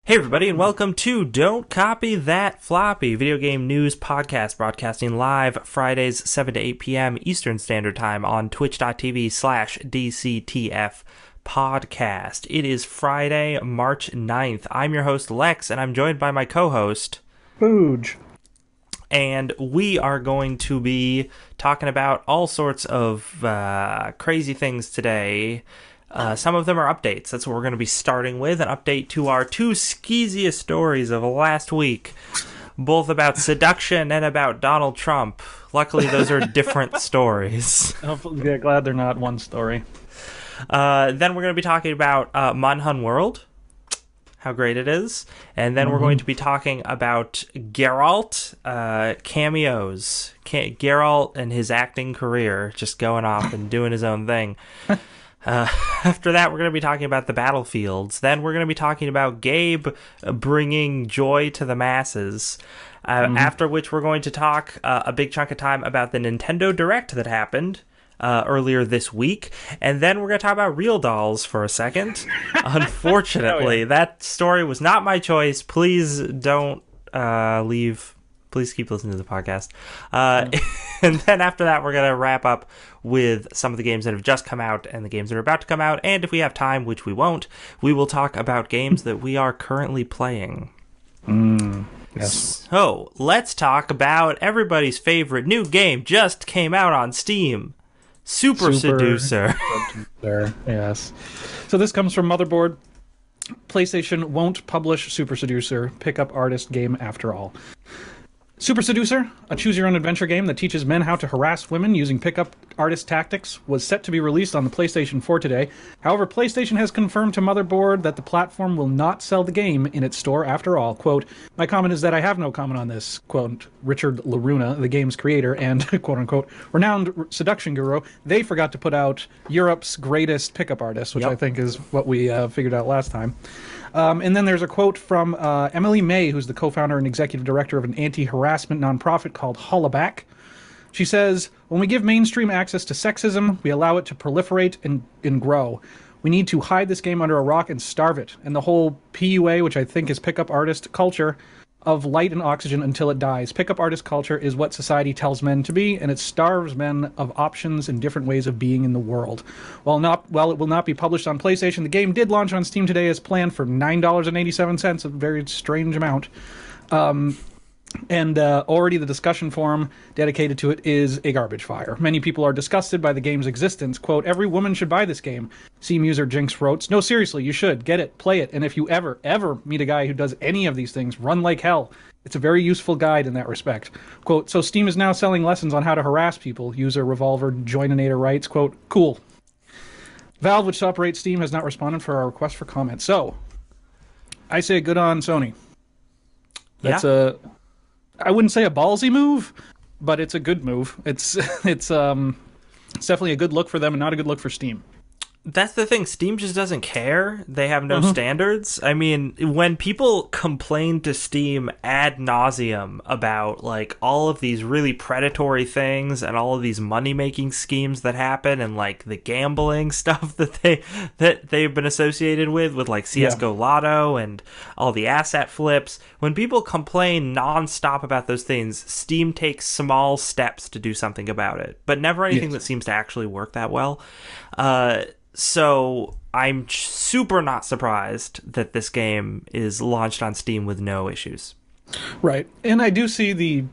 Hey everybody, and welcome to Don't Copy That Floppy, video game news podcast broadcasting live Fridays 7 to 8 p.m. Eastern Standard Time on twitch.tv/DCTF podcast. It is Friday, March 9th. I'm your host, Lex, and I'm joined by my co-host, Booge. And we are going to be talking about all sorts of crazy things today. Some of them are updates. That's what we're going to be starting with. An update to our two skeeziest stories of last week, both about Seduction and about Donald Trump. Luckily, those are different stories. Yeah, glad they're not one story. Then we're going to be talking about MonHunWorld, how great it is. And then we're going to be talking about Geralt, cameos. Geralt and his acting career, just going off and doing his own thing. After that, we're going to be talking about the battlefields. Then we're going to be talking about Gabe bringing joy to the masses. After which, we're going to talk a big chunk of time about the Nintendo Direct that happened earlier this week. And then we're going to talk about Real Dolls for a second. Unfortunately, that story was not my choice. Please don't leave. Please keep listening to the podcast. And then after that, we're going to wrap up with some of the games that have just come out and the games that are about to come out. And if we have time, which we won't, we will talk about games that we are currently playing. Yes. So, let's talk about everybody's favorite new game just came out on Steam. Super Seducer. Yes. So this comes from Motherboard. PlayStation won't publish Super Seducer, pickup artist game after all. Super Seducer, a choose-your-own-adventure game that teaches men how to harass women using pickup artist tactics, was set to be released on the PlayStation 4 today. However, PlayStation has confirmed to Motherboard that the platform will not sell the game in its store after all. Quote, my comment is that I have no comment on this. Quote, Richard LaRuna, the game's creator and, quote-unquote, renowned seduction guru, they forgot to put out Europe's greatest pickup artist, which I think is what we figured out last time. And then there's a quote from Emily May, who's the co-founder and executive director of an anti-harassment nonprofit called Hollaback. She says, when we give mainstream access to sexism, we allow it to proliferate and grow. We need to hide this game under a rock and starve it. And the whole PUA, which I think is pickup artist culture, of light and oxygen until it dies. Pickup artist culture is what society tells men to be, and it starves men of options and different ways of being in the world. While it will not be published on PlayStation, the game did launch on Steam today as planned for $9.87, a very strange amount. And already the discussion forum dedicated to it is a garbage fire. Many people are disgusted by the game's existence. Quote, every woman should buy this game. Steam user Jinx wrote, no, seriously, you should. Get it, play it, and if you ever meet a guy who does any of these things, run like hell. It's a very useful guide in that respect. Quote, so Steam is now selling lessons on how to harass people. User Revolver Joininator writes, quote, cool. Valve, which operates Steam, has not responded for our request for comment. So, I say good on Sony. That's I wouldn't say a ballsy move, but it's a good move. It's definitely a good look for them and not a good look for Steam. That's the thing. Steam just doesn't care. They have no standards. I mean, when people complain to Steam ad nauseum about like all of these really predatory things and all of these money-making schemes that happen and like the gambling stuff that they've been associated with like CS:GO Lotto and all the asset flips, when people complain nonstop about those things, Steam takes small steps to do something about it, but never anything that seems to actually work that well. So I'm super not surprised that this game is launched on Steam with no issues. Right. And I do see I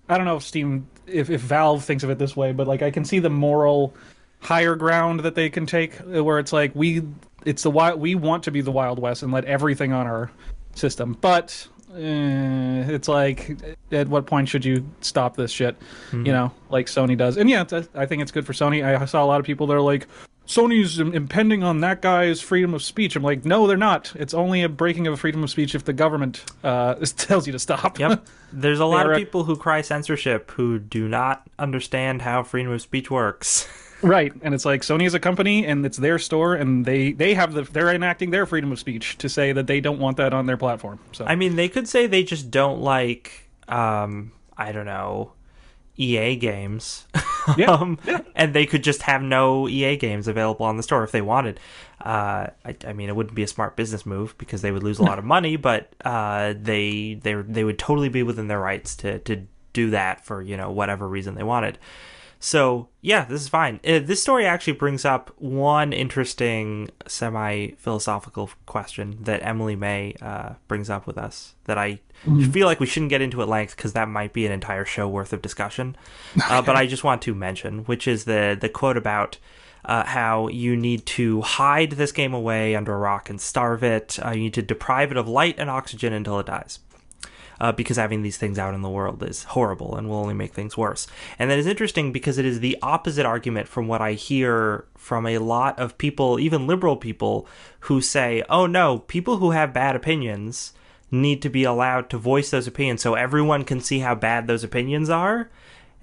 don't know if Steam, if Valve thinks of it this way, but like I can see the moral higher ground that they can take where it's like we want to be the Wild West and let everything on our system. But it's like, at what point should you stop this shit? You know, like Sony does. And yeah, I think it's good for Sony. I saw a lot of people that are like, Sony's impending on that guy's freedom of speech. I'm like, no, they're not. It's only a breaking of freedom of speech if the government tells you to stop. Yep. There's a lot of people who cry censorship who do not understand how freedom of speech works. Right, and it's like Sony is a company, and it's their store, and they're enacting their freedom of speech to say that they don't want that on their platform. So I mean, they could say they just don't like, I don't know, EA games. Yeah. And they could just have no EA games available on the store if they wanted. I mean, it wouldn't be a smart business move because they would lose a lot of money, but they would totally be within their rights to do that for, whatever reason they wanted. So, yeah, this is fine. This story actually brings up one interesting semi-philosophical question that Emily May brings up with us that I feel like we shouldn't get into at length because that might be an entire show worth of discussion. But I just want to mention, which is the quote about how you need to hide this game away under a rock and starve it. You need to deprive it of light and oxygen until it dies. Because having these things out in the world is horrible and will only make things worse. And that is interesting because it is the opposite argument from what I hear from a lot of people, even liberal people, who say, oh no, people who have bad opinions need to be allowed to voice those opinions so everyone can see how bad those opinions are.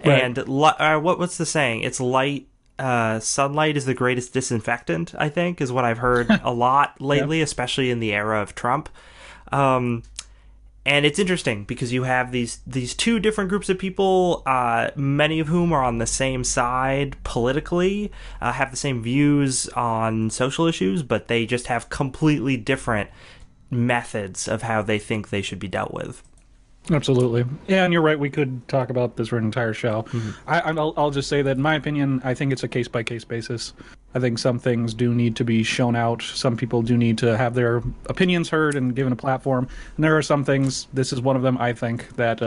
Right. And what's the saying? It's light. Sunlight is the greatest disinfectant, I think, is what I've heard a lot lately, especially in the era of Trump. And it's interesting because you have these two different groups of people, many of whom are on the same side politically, have the same views on social issues, but they just have completely different methods of how they think they should be dealt with. Absolutely. Yeah, and you're right. We could talk about this for an entire show. I'll just say that, in my opinion, I think it's a case-by-case basis. I think some things do need to be shown out. Some people do need to have their opinions heard and given a platform. And there are some things, this is one of them, I think, that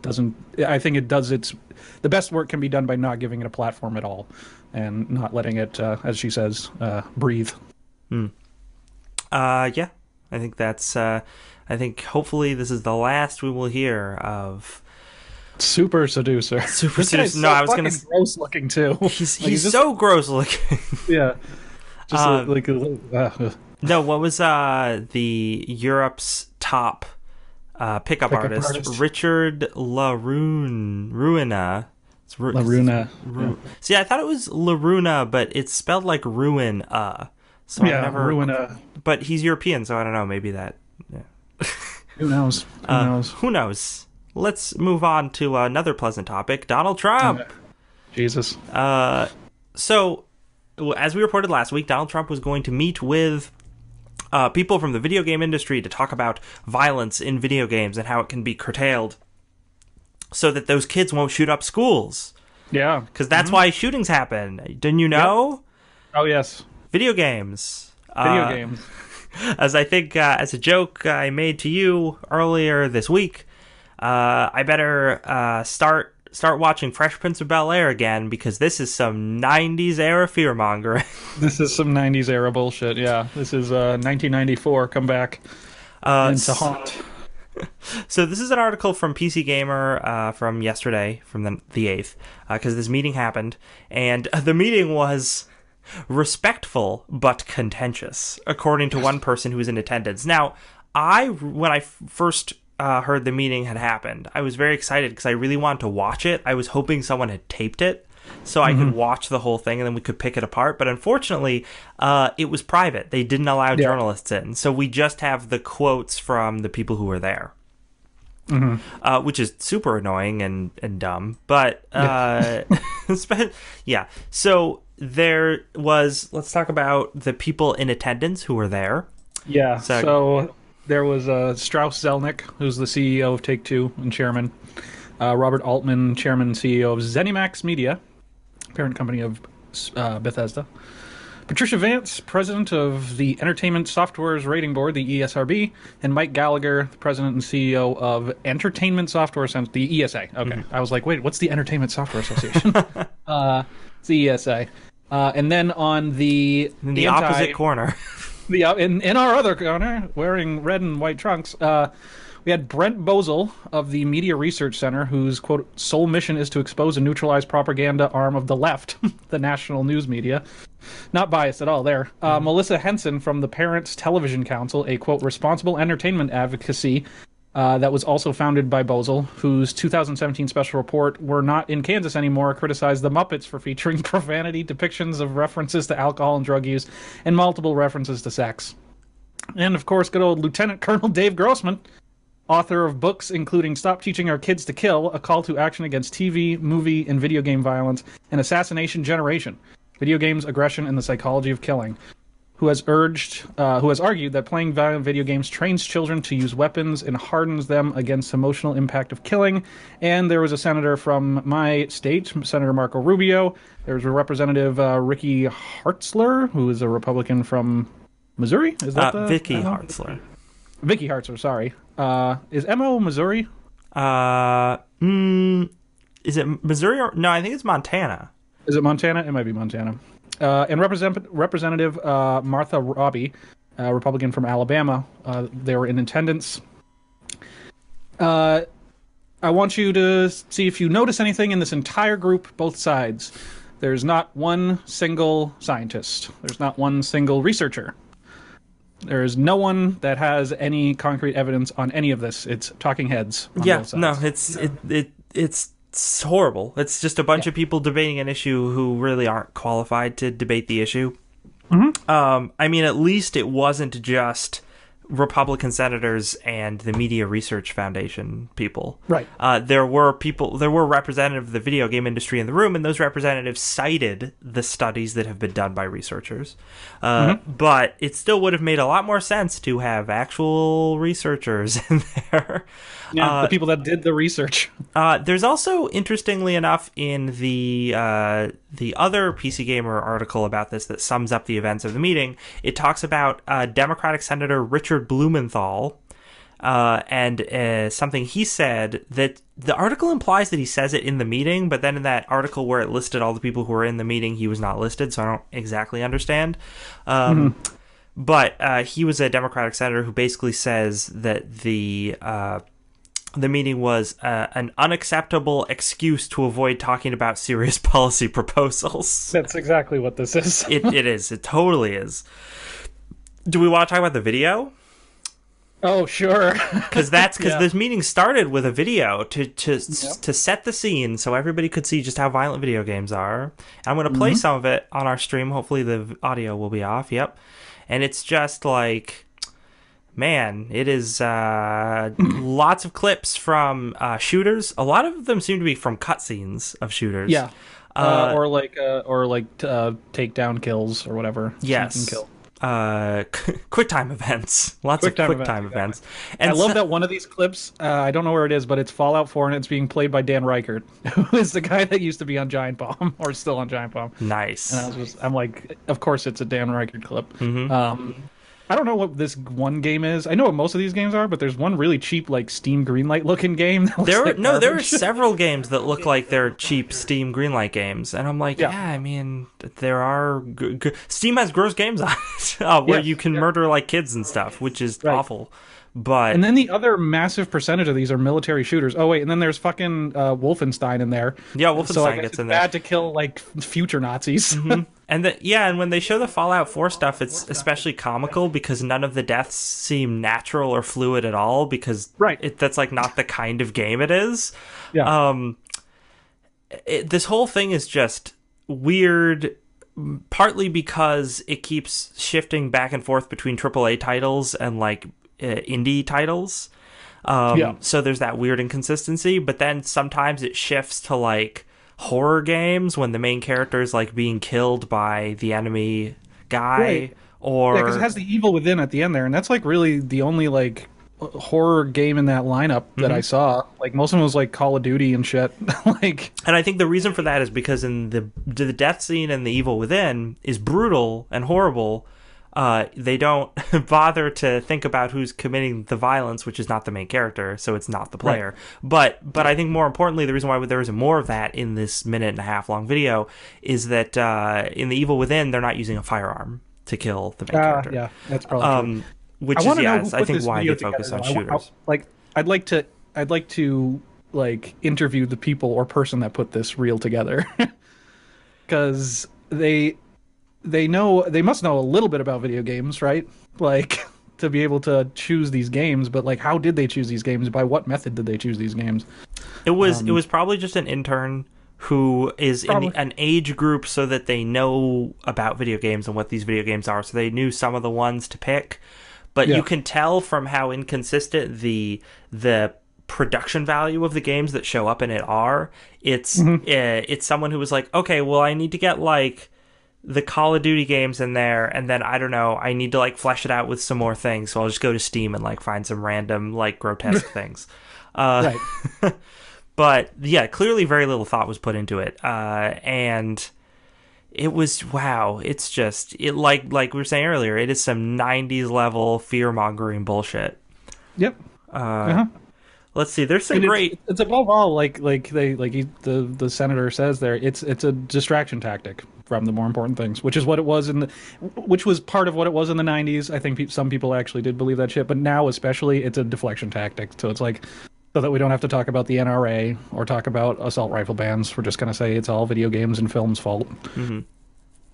doesn't... I think it does its... The best work can be done by not giving it a platform at all and not letting it, as she says, breathe. Yeah, I think that's... I think hopefully this is the last we will hear of Super Seducer. Super Seducer. No, I was gonna. Gross looking too. He's so gross looking. Yeah. Just No, what was the Europe's top pickup artist? Richard Ruina. Laruna. See, I thought it was Laruna, but it's spelled like ruin. So yeah, I never. Ruina. But he's European, so I don't know. Maybe that. Yeah. Who knows? Who knows? Let's move on to another pleasant topic, Donald Trump. Jesus. So, as we reported last week, Donald Trump was going to meet with people from the video game industry to talk about violence in video games and how it can be curtailed so that those kids won't shoot up schools. Yeah. Because that's why shootings happen. Didn't you know? Yep. Oh, yes. Video games. Video games. As I think, as a joke I made to you earlier this week, I better start watching Fresh Prince of Bel-Air again because this is some 90s era fear-mongering. This is some 90s era bullshit, yeah. This is 1994, come back into haunt. So this is an article from PC Gamer from yesterday, from the 8th, because this meeting happened, and the meeting was... respectful but contentious, according to one person who was in attendance. Now, when I first heard the meeting had happened, I was very excited because I really wanted to watch it. I was hoping someone had taped it so I could watch the whole thing and then we could pick it apart. But unfortunately, it was private. They didn't allow journalists in. So we just have the quotes from the people who were there. Which is super annoying and dumb. But, yeah. So... there was, let's talk about the people in attendance who were there. Yeah, so there was Strauss Zelnick, who's the CEO of Take-Two and chairman. Robert Altman, chairman and CEO of ZeniMax Media, parent company of Bethesda. Patricia Vance, president of the Entertainment Software's Rating Board, the ESRB. And Mike Gallagher, the president and CEO of Entertainment Software Center, the ESA. Okay, I was like, wait, what's the Entertainment Software Association? It's the ESA. And then on the opposite corner, in our other corner, wearing red and white trunks, we had Brent Bozell of the Media Research Center, whose quote sole mission is to expose and neutralize propaganda arm of the left, the national news media. Not biased at all there. Melissa Henson from the Parents Television Council, a quote responsible entertainment advocacy. That was also founded by Bozell, whose 2017 special report, We're Not in Kansas Anymore, criticized the Muppets for featuring profanity, depictions of references to alcohol and drug use, and multiple references to sex. And, of course, good old Lieutenant Colonel Dave Grossman, author of books including Stop Teaching Our Kids to Kill, A Call to Action Against TV, Movie, and Video Game Violence, and Assassination Generation, Video Games, Aggression, and the Psychology of Killing, who has argued that playing violent video games trains children to use weapons and hardens them against emotional impact of killing. And there was a senator from my state, Senator Marco Rubio. There was a Representative Ricky Hartzler, who is a Republican from Missouri. Is that Vicky Hartzler? Vicky Hartzler, sorry. Is MO Missouri? Is it Missouri or no? I think it's Montana. Is it Montana? It might be Montana. And Representative Martha Robbie, Republican from Alabama, they were in attendance. I want you to see if you notice anything in this entire group, both sides. There's not one single scientist. There's not one single researcher. There is no one that has any concrete evidence on any of this. It's talking heads. On both sides. No, it's horrible. It's just a bunch of people debating an issue who really aren't qualified to debate the issue. Mm-hmm. I mean, at least it wasn't just Republican senators and the Media Research Foundation people. Right. There were representatives of the video game industry in the room, and those representatives cited the studies that have been done by researchers. But it still would have made a lot more sense to have actual researchers in there. Yeah, the people that did the research. There's also, interestingly enough, in the other PC Gamer article about this that sums up the events of the meeting, it talks about Democratic Senator Richard Blumenthal and something he said that the article implies that he says it in the meeting, but then in that article where it listed all the people who were in the meeting, he was not listed, so I don't exactly understand. But he was a Democratic senator who basically says that the meeting was an unacceptable excuse to avoid talking about serious policy proposals. That's exactly what this is. It is. It totally is. Do we want to talk about the video? Oh, sure. Because this meeting started with a video to set the scene so everybody could see just how violent video games are. And I'm going to play some of it on our stream. Hopefully the audio will be off. Yep. And it's just like... Man, it is lots of clips from shooters. A lot of them seem to be from cutscenes of shooters. Yeah, or takedown kills or whatever. Yes, kill. Quick time events. Lots of quick time events. And I love that one of these clips. I don't know where it is, but it's Fallout 4, and it's being played by Dan Reichert, who is the guy that used to be on Giant Bomb or still on Giant Bomb. Nice. And I'm like, of course, it's a Dan Reichert clip. Mm-hmm. I don't know what this one game is. I know what most of these games are, but there's one really cheap, like Steam Greenlight looking game. There are several games that look like they're cheap Steam Greenlight games, and I'm like, I mean, there are. Steam has gross games on it where you can murder like kids and stuff, which is awful. And then the other massive percentage of these are military shooters. Oh wait, and then there's fucking Wolfenstein in there. Yeah, Wolfenstein gets in there. Bad to kill like future Nazis. And when they show the Fallout 4 stuff, it's especially comical because none of the deaths seem natural or fluid at all. Because that's like not the kind of game it is. Yeah. This whole thing is just weird. Partly because it keeps shifting back and forth between AAA titles and like indie titles. So there's that weird inconsistency, but then sometimes it shifts to like horror games when the main character is like being killed by the enemy guy, or because it has the evil within at the end there, and that's like really the only like horror game in that lineup that I saw. Like most of them was like Call of Duty and shit. And I think the reason for that is because in the death scene and the evil within is brutal and horrible. They don't bother to think about who's committing the violence, which is not the main character, so it's not the player. But I think more importantly, the reason why there isn't more of that in this 1.5-minute long video is that in the Evil Within, they're not using a firearm to kill the main character. Yeah, that's probably true. Which is, I think, why they focus on shooters. I'd like to interview the people or person that put this reel together, because they must know a little bit about video games, right? Like, to be able to choose these games, but like, how did they choose these games? By what method did they choose these games? It was probably just an intern who is in an age group so that they know about video games and what these video games are. So they knew some of the ones to pick, but you can tell from how inconsistent the production value of the games that show up in it are. It's someone who was like, okay, well, I need to get like the Call of Duty games in there, and then I don't know, I need to like flesh it out with some more things, so I'll just go to Steam and like find some random like grotesque things. Right. But yeah, clearly very little thought was put into it, and it was it's just like we were saying earlier, it is some 90s level fear mongering bullshit. Yep. Let's see. There's some great. It's above all the senator says there. It's a distraction tactic from the more important things, which is what it was which was part of what it was in the 90s. I think some people actually did believe that shit, but now especially it's a deflection tactic. So it's like, so that we don't have to talk about the NRA or talk about assault rifle bans. We're just going to say it's all video games and film's fault.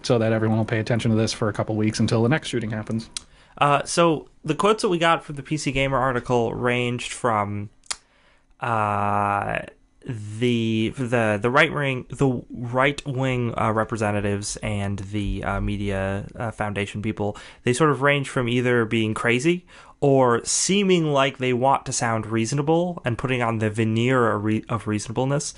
So that everyone will pay attention to this for a couple weeks until the next shooting happens. So the quotes that we got from the PC Gamer article ranged from the right wing representatives and the media foundation people. They sort of range from either being crazy or seeming like they want to sound reasonable and putting on the veneer of reasonableness.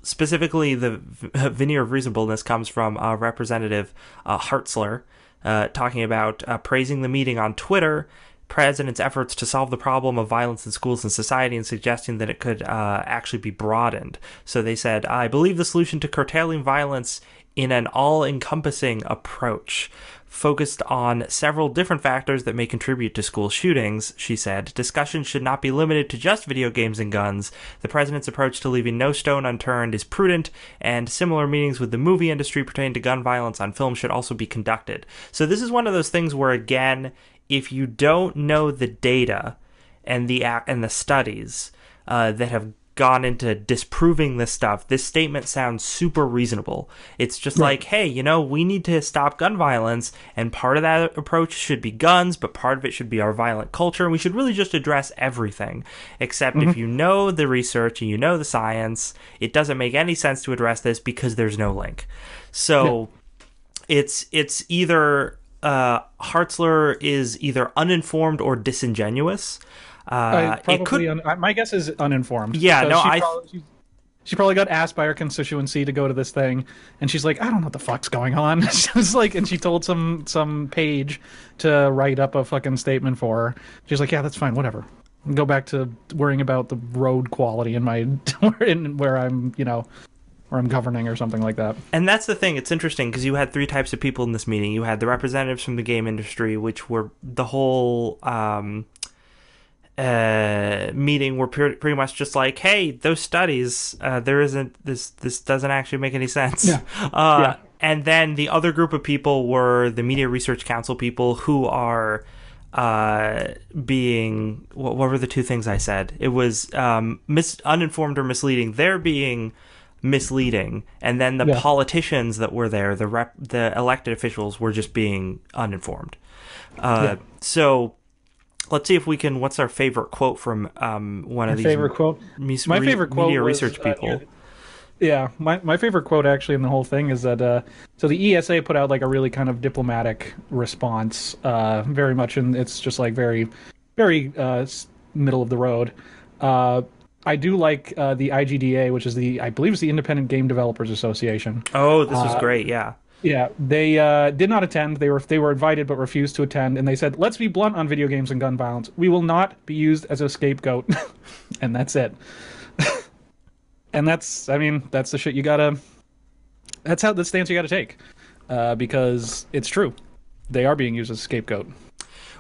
Specifically, the veneer of reasonableness comes from Representative Hartzler, talking about praising the meeting on Twitter, president's efforts to solve the problem of violence in schools and society, and suggesting that it could actually be broadened. So they said, I believe the solution to curtailing violence in an all-encompassing approach focused on several different factors that may contribute to school shootings, she said. Discussion should not be limited to just video games and guns. The president's approach to leaving no stone unturned is prudent, and similar meetings with the movie industry pertaining to gun violence on film should also be conducted. So this is one of those things where, again, if you don't know the data and the studies that have gone into disproving this stuff, this statement sounds super reasonable. It's just like, hey, we need to stop gun violence, and part of that approach should be guns, but part of it should be our violent culture, and we should really just address everything. Except if you know the research and you know the science, it doesn't make any sense to address this because there's no link. So it's either Hartzler is either uninformed or disingenuous. My guess is uninformed. Yeah, she probably got asked by her constituency to go to this thing, and she's like, I don't know what the fuck's going on. She was like, and she told some page to write up a fucking statement for her. She's like, yeah, that's fine, whatever. Go back to worrying about the road quality in my where I'm or I'm governing or something like that. And that's the thing. It's interesting because you had three types of people in this meeting. You had the representatives from the game industry, which were the whole meeting were pretty much just like, hey, those studies, this doesn't actually make any sense. And then the other group of people were the Media Research Council people, who are being, what were the two things I said? It was uninformed or misleading. They're being misleading, and then the politicians that were there, the elected officials, were just being uninformed. So let's see if we can. What's our favorite quote from one of these favorite quote? My favorite quote media research people. My favorite quote actually in the whole thing is that so the ESA put out like a really kind of diplomatic response, very much, and it's just like very, very middle of the road. I do like the IGDA, which is I believe it's the Independent Game Developers Association. Oh, this was great, yeah. Yeah, they did not attend. They were invited but refused to attend, and they said, let's be blunt on video games and gun violence. We will not be used as a scapegoat. And that's it. And that's the shit you gotta... That's the stance you gotta take. Because it's true. They are being used as a scapegoat.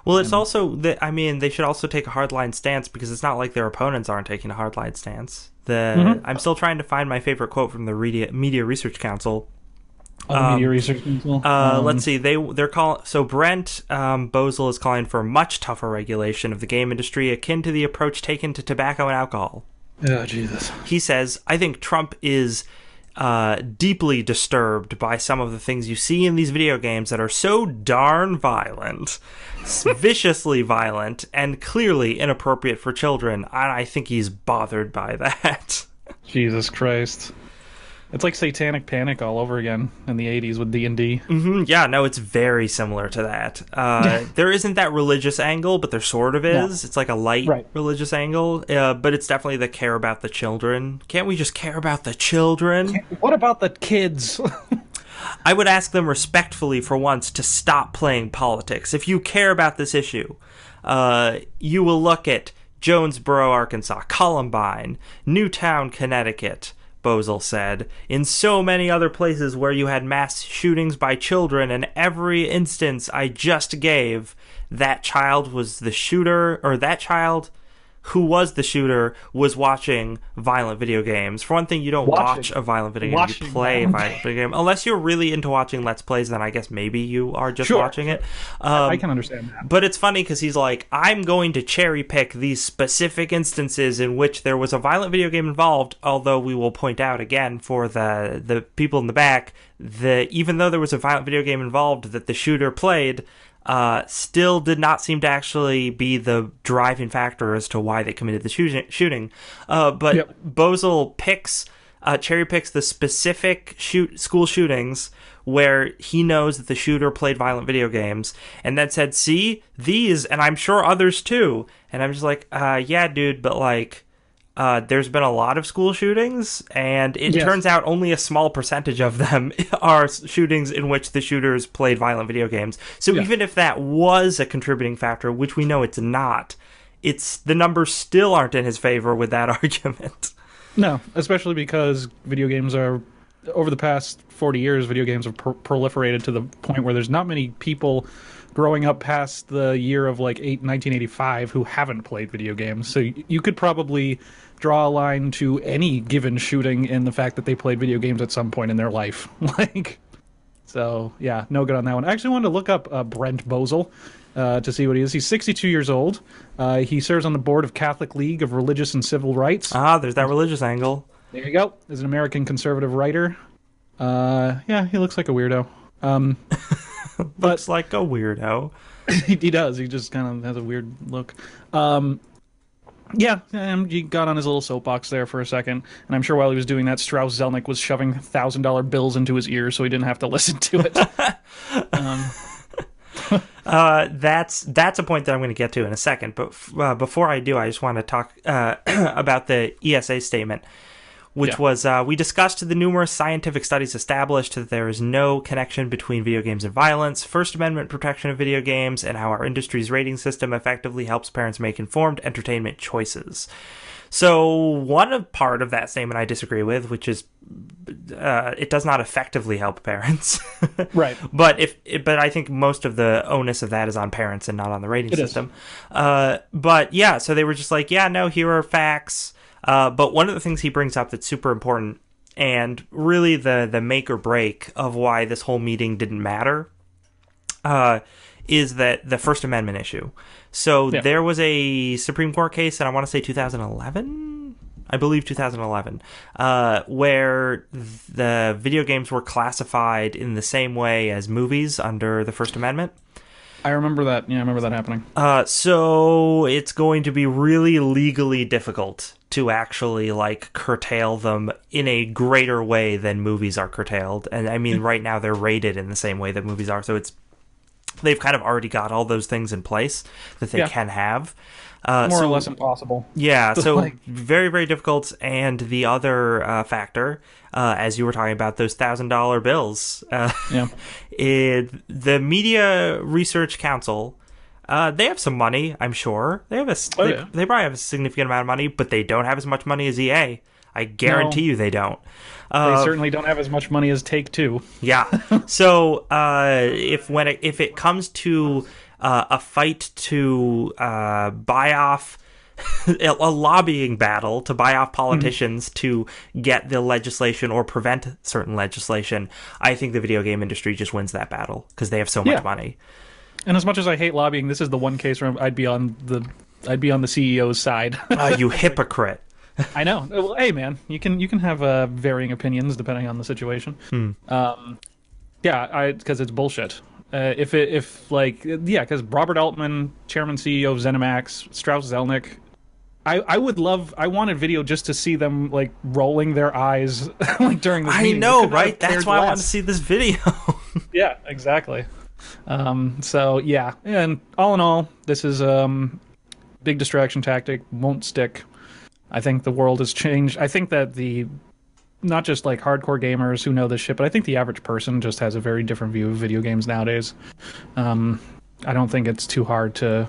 Well, it's also that, they should also take a hardline stance, because it's not like their opponents aren't taking a hardline stance. I'm still trying to find my favorite quote from the Media Research Council. Media Research Council. Let's see. They're calling. So Brent Bosel is calling for much tougher regulation of the game industry, akin to the approach taken to tobacco and alcohol. Oh, Jesus. He says, I think Trump is deeply disturbed by some of the things you see in these video games that are so darn violent, viciously violent, and clearly inappropriate for children. And I think he's bothered by that. Jesus Christ. It's like Satanic Panic all over again in the 80s with D&D. Yeah, no, it's very similar to that. There isn't that religious angle, but there sort of is. No. It's like a light religious angle, but it's definitely the care about the children. Can't we just care about the children? What about the kids? I would ask them respectfully for once to stop playing politics. If you care about this issue, you will look at Jonesboro, Arkansas, Columbine, Newtown, Connecticut, Boesel said, in so many other places where you had mass shootings by children, and every instance I just gave, that child was the shooter, or that child who was the shooter was watching violent video games. For one thing, you don't watch a violent video game, you play a violent video game. Unless you're really into watching Let's Plays, then I guess maybe you are just watching it. I can understand that. But it's funny because he's like, I'm going to cherry pick these specific instances in which there was a violent video game involved, although we will point out again for the people in the back, that even though there was a violent video game involved that the shooter played, still did not seem to actually be the driving factor as to why they committed the shooting. But Boesel cherry picks the specific school shootings where he knows that the shooter played violent video games, and then said, see, these, and I'm sure others too. And I'm just like, yeah, dude, but like, there's been a lot of school shootings, and it turns out only a small percentage of them are shootings in which the shooters played violent video games. So even if that was a contributing factor, which we know it's not, the numbers still aren't in his favor with that argument. No, especially because video games are, over the past 40 years, video games have proliferated to the point where there's not many people growing up past the year of like 1985 who haven't played video games. So you could probably draw a line to any given shooting in the fact that they played video games at some point in their life. So yeah, no good on that one. I actually wanted to look up Brent Boesel to see what he is. He's 62 years old. He serves on the board of Catholic League of Religious and Civil Rights. There's that religious angle. There you go. Is an American conservative writer. Yeah, he looks like a weirdo. Looks like a weirdo. He does. He just kind of has a weird look. He got on his little soapbox there for a second, and I'm sure while he was doing that, Strauss Zelnick was shoving $1,000 bills into his ears so he didn't have to listen to it. That's a point that I'm going to get to in a second, but before I do, I just want to talk about the ESA statement, which was, we discussed the numerous scientific studies established that there is no connection between video games and violence, First Amendment protection of video games, and how our industry's rating system effectively helps parents make informed entertainment choices. So one part of that statement I disagree with, which is it does not effectively help parents. Right. But I think most of the onus of that is on parents and not on the rating system. But yeah, so they were just like, yeah, no, here are facts. But one of the things he brings up that's super important, and really the make or break of why this whole meeting didn't matter, is that the First Amendment issue. So there was a Supreme Court case, and I want to say 2011? I believe 2011, where the video games were classified in the same way as movies under the First Amendment. I remember that. Yeah, I remember that happening. So it's going to be really legally difficult to actually curtail them in a greater way than movies are curtailed. And I mean, right now they're rated in the same way that movies are. So they've kind of already got all those things in place that they can have. More or less impossible. Yeah, so very, very difficult. And the other factor, as you were talking about, those $1,000 bills. The Media Research Council, they have some money, I'm sure. They probably have a significant amount of money, but they don't have as much money as EA. I guarantee you they don't. They certainly don't have as much money as Take-Two. Yeah. So if it comes to a fight to buy off a lobbying battle to buy off politicians to get the legislation or prevent certain legislation, I think the video game industry just wins that battle because they have so much money. And as much as I hate lobbying, this is the one case where I'd be on the CEO's side. You hypocrite. I know. Well, hey, man, you can have varying opinions depending on the situation. Because it's bullshit. Because Robert Altman, chairman CEO of ZeniMax, Strauss Zelnick, I wanted video just to see them like rolling their eyes like during this meeting. I know, right? That's why I want to see this video. Yeah, exactly. So yeah, and all in all, this is big distraction tactic, won't stick. I think the world has changed. I think that not just like hardcore gamers who know this shit, but I think the average person just has a very different view of video games nowadays. I don't think it's too hard to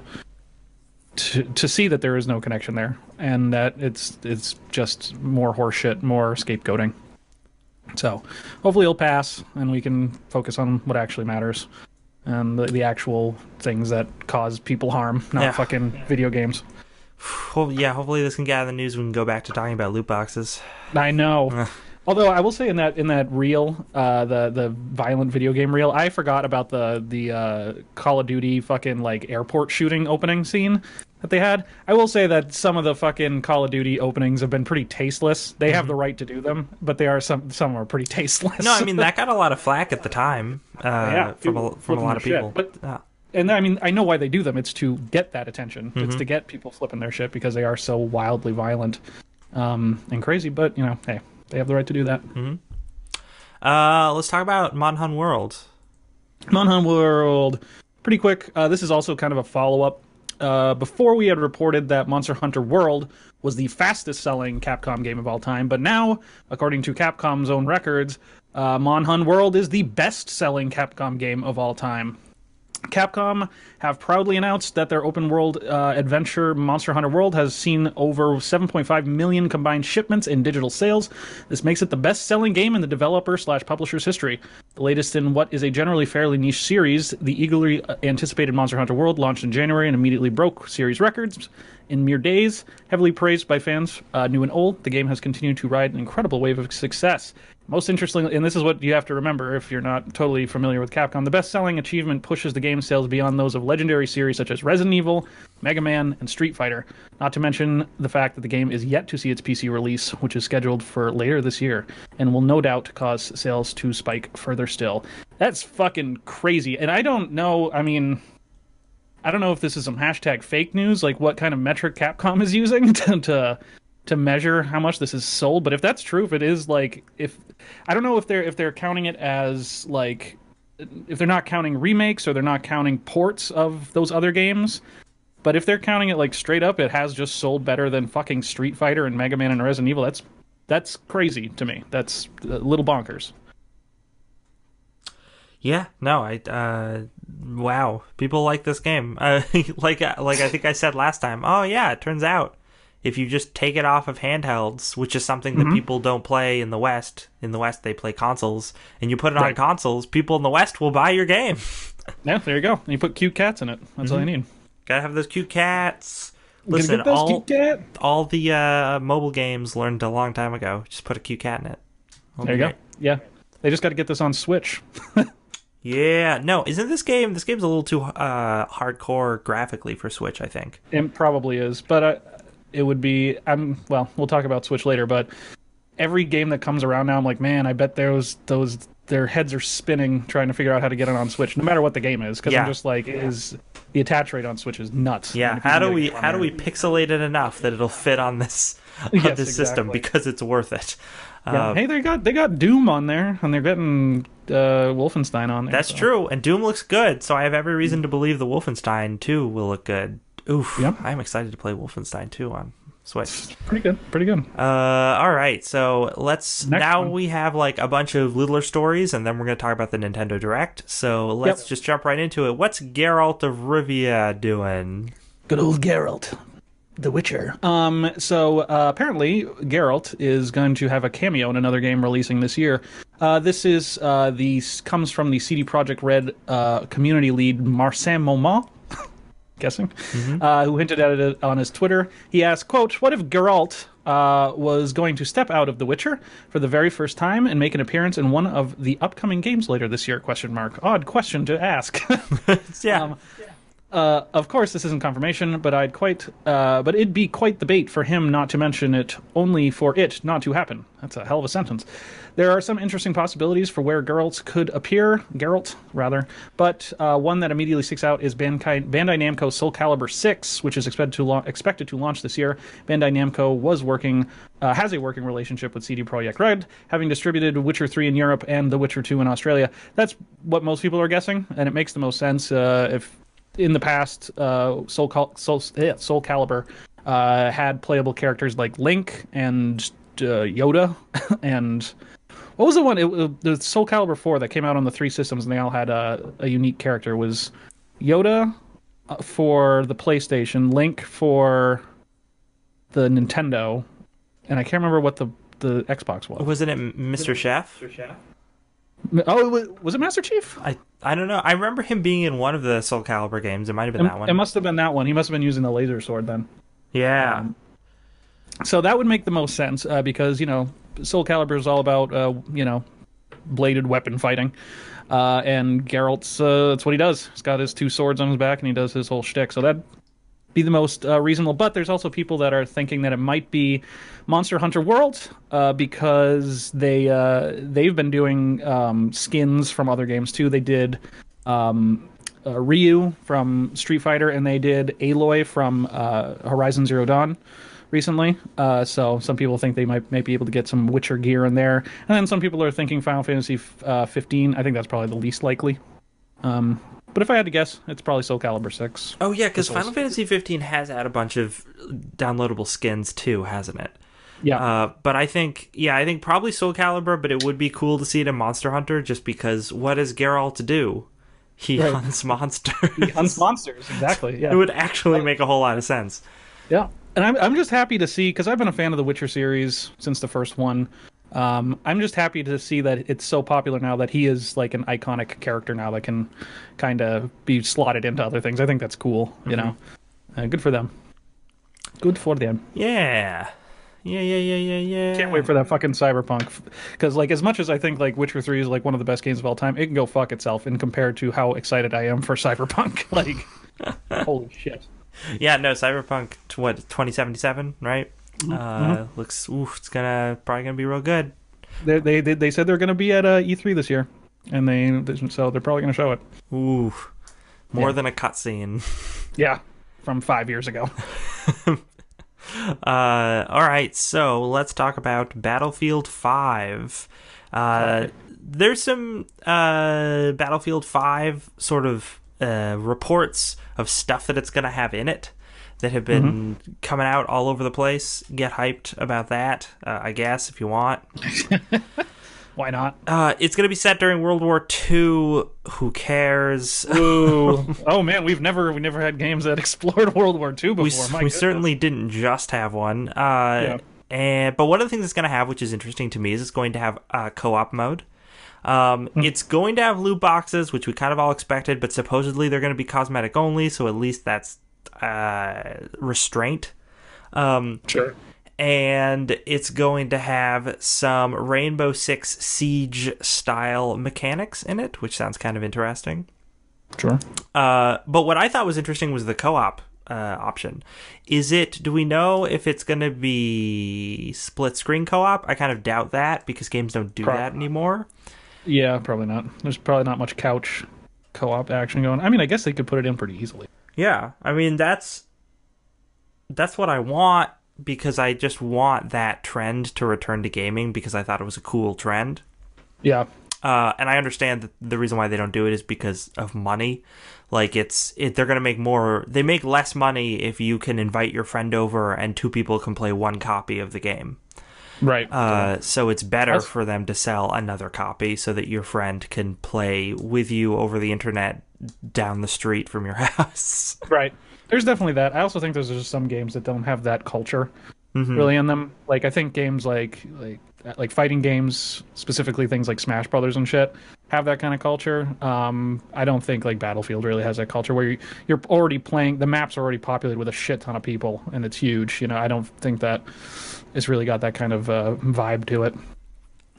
see that there is no connection there, and that it's just more horseshit, more scapegoating. So hopefully it'll pass, and we can focus on what actually matters, and the actual things that cause people harm, not fucking video games. Well, yeah, hopefully this can get out of the news. We can go back to talking about loot boxes. I know. Although I will say in that reel, the violent video game reel, I forgot about the Call of Duty fucking like airport shooting opening scene that they had. I will say that some of the fucking Call of Duty openings have been pretty tasteless. They have the right to do them, but they are some are pretty tasteless. No, I mean that got a lot of flack at the time. From a lot of people. But and I mean I know why they do them. It's to get that attention. It's to get people flipping their shit because they are so wildly violent and crazy. But you know, hey. They have the right to do that. Let's talk about MonHunWorld. MonHunWorld. Pretty quick. This is also kind of a follow-up. Before we had reported that Monster Hunter World was the fastest-selling Capcom game of all time, but now, according to Capcom's own records, MonHunWorld is the best-selling Capcom game of all time. Capcom have proudly announced that their open-world adventure Monster Hunter World has seen over 7.5 million combined shipments in digital sales. This makes it the best-selling game in the developer/publisher's history. The latest in what is a generally fairly niche series, the eagerly anticipated Monster Hunter World launched in January and immediately broke series records in mere days. Heavily praised by fans new and old, the game has continued to ride an incredible wave of success. Most interestingly, and this is what you have to remember if you're not totally familiar with Capcom, the best-selling achievement pushes the game's sales beyond those of legendary series such as Resident Evil, Mega Man, and Street Fighter. Not to mention the fact that the game is yet to see its PC release, which is scheduled for later this year, and will no doubt cause sales to spike further still. That's fucking crazy. And I don't know, I mean, I don't know if this is some hashtag fake news, like what kind of metric Capcom is using to measure how much this is sold, but if that's true, if it is like, if I don't know if they're counting it as like, if they're not counting remakes or they're not counting ports of those other games, but if they're counting it like straight up, it has just sold better than fucking Street Fighter and Mega Man and Resident Evil. That's crazy to me. That's a little bonkers. Yeah, no, wow, people like this game. Like I think I said last time. Oh yeah, it turns out if you just take it off of handhelds, which is something that people don't play in the West they play consoles, and you put it on consoles, people in the West will buy your game. Yeah, there you go. And you put cute cats in it. That's all you need. Gotta have those cute cats. Listen, all the mobile games learned a long time ago. Just put a cute cat in it. There you go. Yeah, they just got to get this on Switch. Yeah, no, isn't this game's a little too hardcore graphically for Switch, I think. It probably is, but it would be, well, we'll talk about Switch later, but every game that comes around now, I'm like, man, I bet their heads are spinning trying to figure out how to get it on Switch, no matter what the game is, because I'm just like, the attach rate on Switch is nuts. Yeah, how do we pixelate it enough that it'll fit on this system, because it's worth it. Hey, they got Doom on there, and they're getting Wolfenstein on there. That's true, and Doom looks good, so I have every reason to believe the Wolfenstein 2 will look good. Oof, yep. I'm excited to play Wolfenstein 2 on Switch. Pretty good. All right, so we have like a bunch of littler stories, and then we're going to talk about the Nintendo Direct. So let's just jump right into it. What's Geralt of Rivia doing? Good old Geralt, the Witcher. So apparently Geralt is going to have a cameo in another game releasing this year. This is comes from the CD Projekt Red community lead Marcin Momont. Guessing, who hinted at it on his Twitter. He asked, quote, "What if Geralt was going to step out of The Witcher for the very first time and make an appearance in one of the upcoming games later this year? Question mark. Odd question to ask." Yeah. Of course, this isn't confirmation, but but it'd be quite the bait for him not to mention it, only for it not to happen. That's a hell of a sentence. There are some interesting possibilities for where Geralt, rather, but one that immediately sticks out is Bandai Namco's Soul Calibur 6, which is expected to launch this year. Bandai Namco has a working relationship with CD Projekt Red, having distributed Witcher 3 in Europe and The Witcher 2 in Australia. That's what most people are guessing, and it makes the most sense. If in the past, Soul Calibur had playable characters like Link and Yoda, and what was the one? The Soul Calibur 4 that came out on the 3 systems, and they all had a unique character. It was Yoda for the PlayStation, Link for the Nintendo, and I can't remember what the Xbox was. Wasn't it Mr. Chef? Oh, was it Master Chief? I don't know. I remember him being in one of the Soul Calibur games. It might have been that one. It must have been that one. He must have been using the laser sword then. Yeah. So that would make the most sense because, Soul Calibur is all about, bladed weapon fighting. And Geralt's, that's what he does. He's got his 2 swords on his back and he does his whole shtick. So that'd be the most reasonable. But there's also people that are thinking that it might be Monster Hunter World because they've been doing skins from other games too. They did Ryu from Street Fighter and they did Aloy from Horizon Zero Dawn recently. So some people think they might be able to get some Witcher gear in there. And then some people are thinking Final Fantasy 15. I think that's probably the least likely. But if I had to guess, it's probably Soul Calibur 6. Oh, yeah, because Final Fantasy 15 has had a bunch of downloadable skins, too, hasn't it? Yeah. But I think probably Soul Calibur, but it would be cool to see it in Monster Hunter, just because what does Geralt do? He hunts monsters. He hunts monsters, exactly, yeah. It would actually make a whole lot of sense. Yeah. And I'm just happy to see, because I've been a fan of the Witcher series since the first one. I'm just happy to see that it's so popular now that he is like an iconic character now that can kind of be slotted into other things. I think that's cool, you know. Good for them. Good for them. Yeah. Can't wait for that fucking Cyberpunk. Because like as much as I think like Witcher 3 is like one of the best games of all time, it can go fuck itself in compared to how excited I am for Cyberpunk. Like, holy shit. Yeah, no, Cyberpunk, 2077, right? Looks, it's probably gonna be real good. They said they're gonna be at E3 this year, and so they're probably gonna show it. Ooh, more than a cutscene. Yeah, from 5 years ago. All right, so let's talk about Battlefield 5. There's some Battlefield 5 sort of reports of stuff that it's gonna have in it that have been coming out all over the place. Get hyped about that, I guess, if you want. Why not? It's going to be set during World War II. Who cares? Ooh. Oh, man, we never had games that explored World War II before. We certainly didn't just have one. But one of the things it's going to have, which is interesting to me, is it's going to have a co-op mode. It's going to have loot boxes, which we kind of all expected, but supposedly they're going to be cosmetic only, so at least that's restraint. Sure. And it's going to have some Rainbow Six Siege style mechanics in it, which sounds kind of interesting. Sure. But what I thought was interesting was the co-op option. Do we know if it's going to be split screen co-op? I kind of doubt that because games don't do that anymore. Yeah, probably not. There's probably not much couch co-op action going. I mean, I guess they could put it in pretty easily. Yeah, I mean, that's what I want, because I just want that trend to return to gaming, because I thought it was a cool trend. Yeah. And I understand that the reason why they don't do it is because of money. Like, they're going to make more... They make less money if you can invite your friend over and 2 people can play 1 copy of the game. Right. So it's better for them to sell another copy so that your friend can play with you over the internet down the street from your house. Right. There's definitely that. I also think there's just some games that don't have that culture really in them. Like, I think games like fighting games, specifically things like Smash Brothers and shit, have that kind of culture. I don't think like Battlefield really has that culture where you're already playing, the map's already populated with a shit ton of people and it's huge. You know, I don't think that it's really got that kind of vibe to it.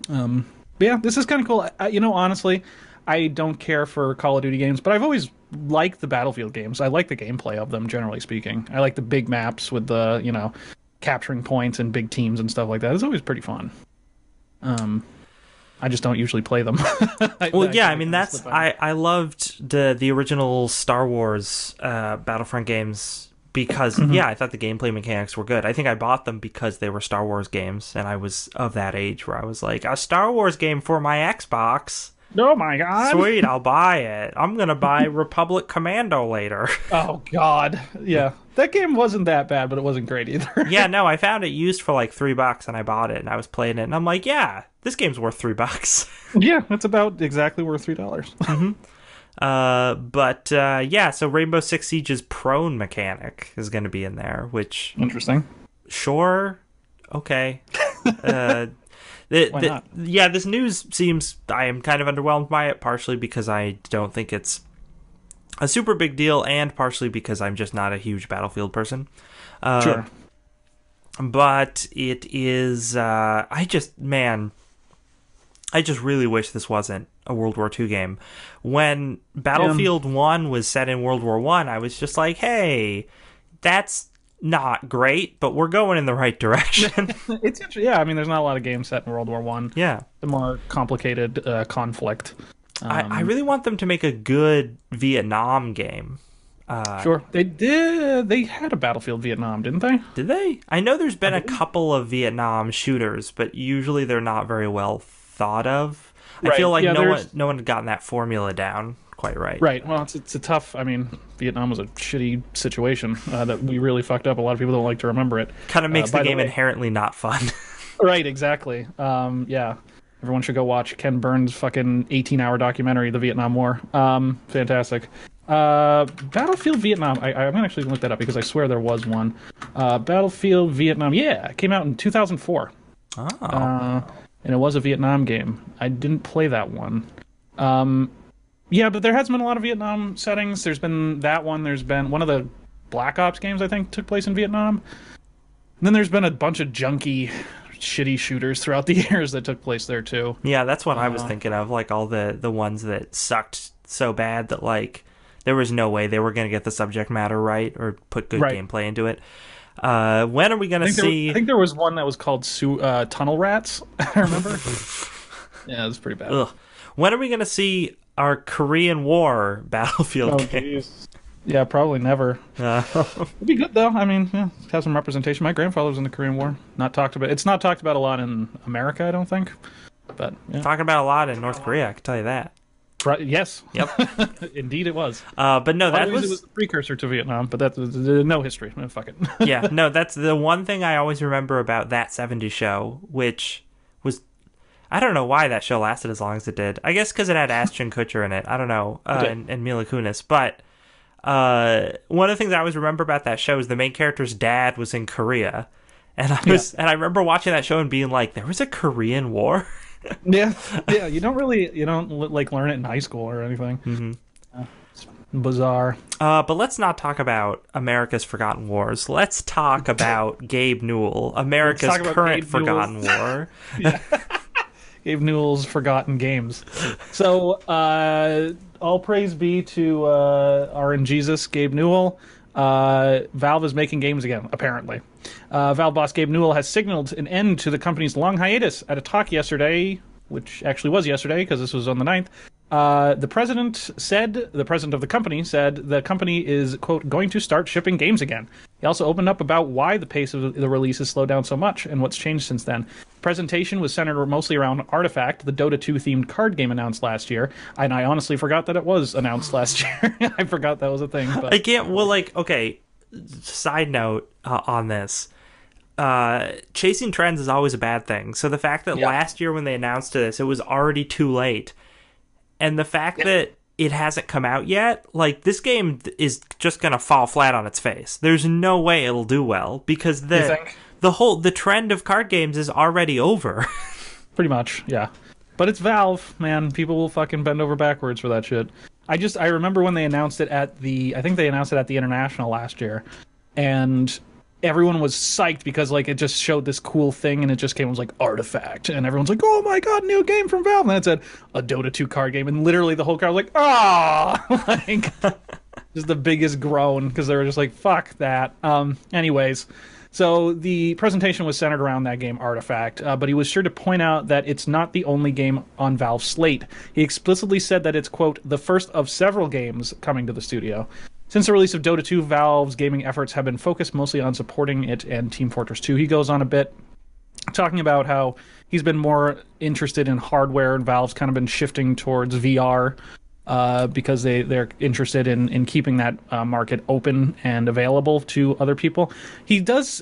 But yeah, this is kind of cool. Honestly, I don't care for Call of Duty games, but I've always like the Battlefield games. I like the gameplay of them, generally speaking. I like the big maps with the, capturing points and big teams and stuff like that. It's always pretty fun. I just don't usually play them. Well, yeah, I mean, I loved the original Star Wars Battlefront games because, I thought the gameplay mechanics were good. I think I bought them because they were Star Wars games, and I was of that age where I was like, a Star Wars game for my Xbox? Oh my god. Sweet, I'll buy it. I'm going to buy Republic Commando later. Oh god. Yeah. That game wasn't that bad, but it wasn't great either. Yeah, no, I found it used for like $3 and I bought it and I was playing it and I'm like, yeah, this game's worth $3. Yeah, it's about exactly worth $3. So Rainbow Six Siege's prone mechanic is going to be in there, which... Interesting. Sure. Okay. Why not? Yeah, this news seems... I am kind of underwhelmed by it, partially because I don't think it's a super big deal, and partially because I'm just not a huge Battlefield person. Sure. But it is... I just really wish this wasn't a World War II game. When Battlefield 1 was set in World War I, I was just like, hey, that's not great, but we're going in the right direction. It's interesting. Yeah, I mean, there's not a lot of games set in World War I. Yeah. The more complicated conflict. I really want them to make a good Vietnam game. Sure. They did. They had a Battlefield Vietnam, didn't they? Did they? I know there's been a couple of Vietnam shooters, but usually they're not very well thought of. I feel like no one had gotten that formula down quite right. Right. Well, it's a tough... I mean, Vietnam was a shitty situation that we really fucked up. A lot of people don't like to remember it. Kind of makes the game inherently not fun. Right, exactly. Yeah. Everyone should go watch Ken Burns' fucking 18-hour documentary, The Vietnam War. Fantastic. Battlefield Vietnam. I'm actually going to look that up because I swear there was one. Battlefield Vietnam. Yeah, it came out in 2004. Oh. And it was a Vietnam game. I didn't play that one. Yeah, but there has been a lot of Vietnam settings. There's been that one. There's been one of the Black Ops games, I think, took place in Vietnam. And then there's been a bunch of junky, shitty shooters throughout the years that took place there, too. Yeah, that's what I was thinking of. Like, all the ones that sucked so bad that, like, there was no way they were going to get the subject matter right or put good gameplay into it. When are we going to see... I think there was one that was called Tunnel Rats, I remember. Yeah, it was pretty bad. Ugh. When are we going to see our Korean War Battlefield game? Geez. Yeah, probably never. It'd be good, though. I mean, yeah, have some representation. My grandfather was in the Korean War. It's not talked about a lot in America, I don't think. But yeah. Talking about a lot in North Korea, I can tell you that. Right, yes. Yep. Indeed it was. But no, it was the precursor to Vietnam, but that's no history. Fuck it. Yeah, no, that's the one thing I always remember about That 70s Show, which was... I don't know why that show lasted as long as it did. I guess because it had Ashton Kutcher in it. I don't know. And Mila Kunis. But one of the things I always remember about that show is the main character's dad was in Korea. And I remember watching that show and being like, there was a Korean War? Yeah. You don't like learn it in high school or anything. Mm-hmm. It's bizarre. But let's not talk about America's Forgotten Wars. Let's talk about Gabe Newell, America's current Forgotten War. Yeah. Gabe Newell's Forgotten Games. So, all praise be to RNGesus, Gabe Newell. Valve is making games again, apparently. Valve boss Gabe Newell has signaled an end to the company's long hiatus at a talk yesterday, which actually was yesterday because this was on the 9th. The president of the company said the company is, quote, going to start shipping games again. He also opened up about why the pace of the release has slowed down so much and what's changed since then. The presentation was centered mostly around Artifact, the Dota 2 themed card game announced last year. And I honestly forgot that it was announced last year. I forgot that was a thing. But... okay, side note on this. Chasing trends is always a bad thing. So the fact that last year when they announced this, it was already too late. And the fact that it hasn't come out yet, like, this game is just going to fall flat on its face. There's no way it'll do well because the trend of card games is already over. Pretty much, yeah. But it's Valve, man. People will fucking bend over backwards for that shit. I remember when they announced it I think they announced it at the International last year. And everyone was psyched because like it just showed this cool thing and it just came, it was like Artifact, and everyone's like, oh my god, new game from Valve, and then it said a Dota 2 card game, and literally the whole crowd was like, ah, like just the biggest groan because they were just like, fuck that. Anyways, so the presentation was centered around that game Artifact, but he was sure to point out that it's not the only game on Valve's slate. He explicitly said that it's, quote, the first of several games coming to the studio. Since the release of Dota 2, Valve's gaming efforts have been focused mostly on supporting it and Team Fortress 2. He goes on a bit talking about how he's been more interested in hardware, and Valve's kind of been shifting towards VR because they're interested in keeping that market open and available to other people. There's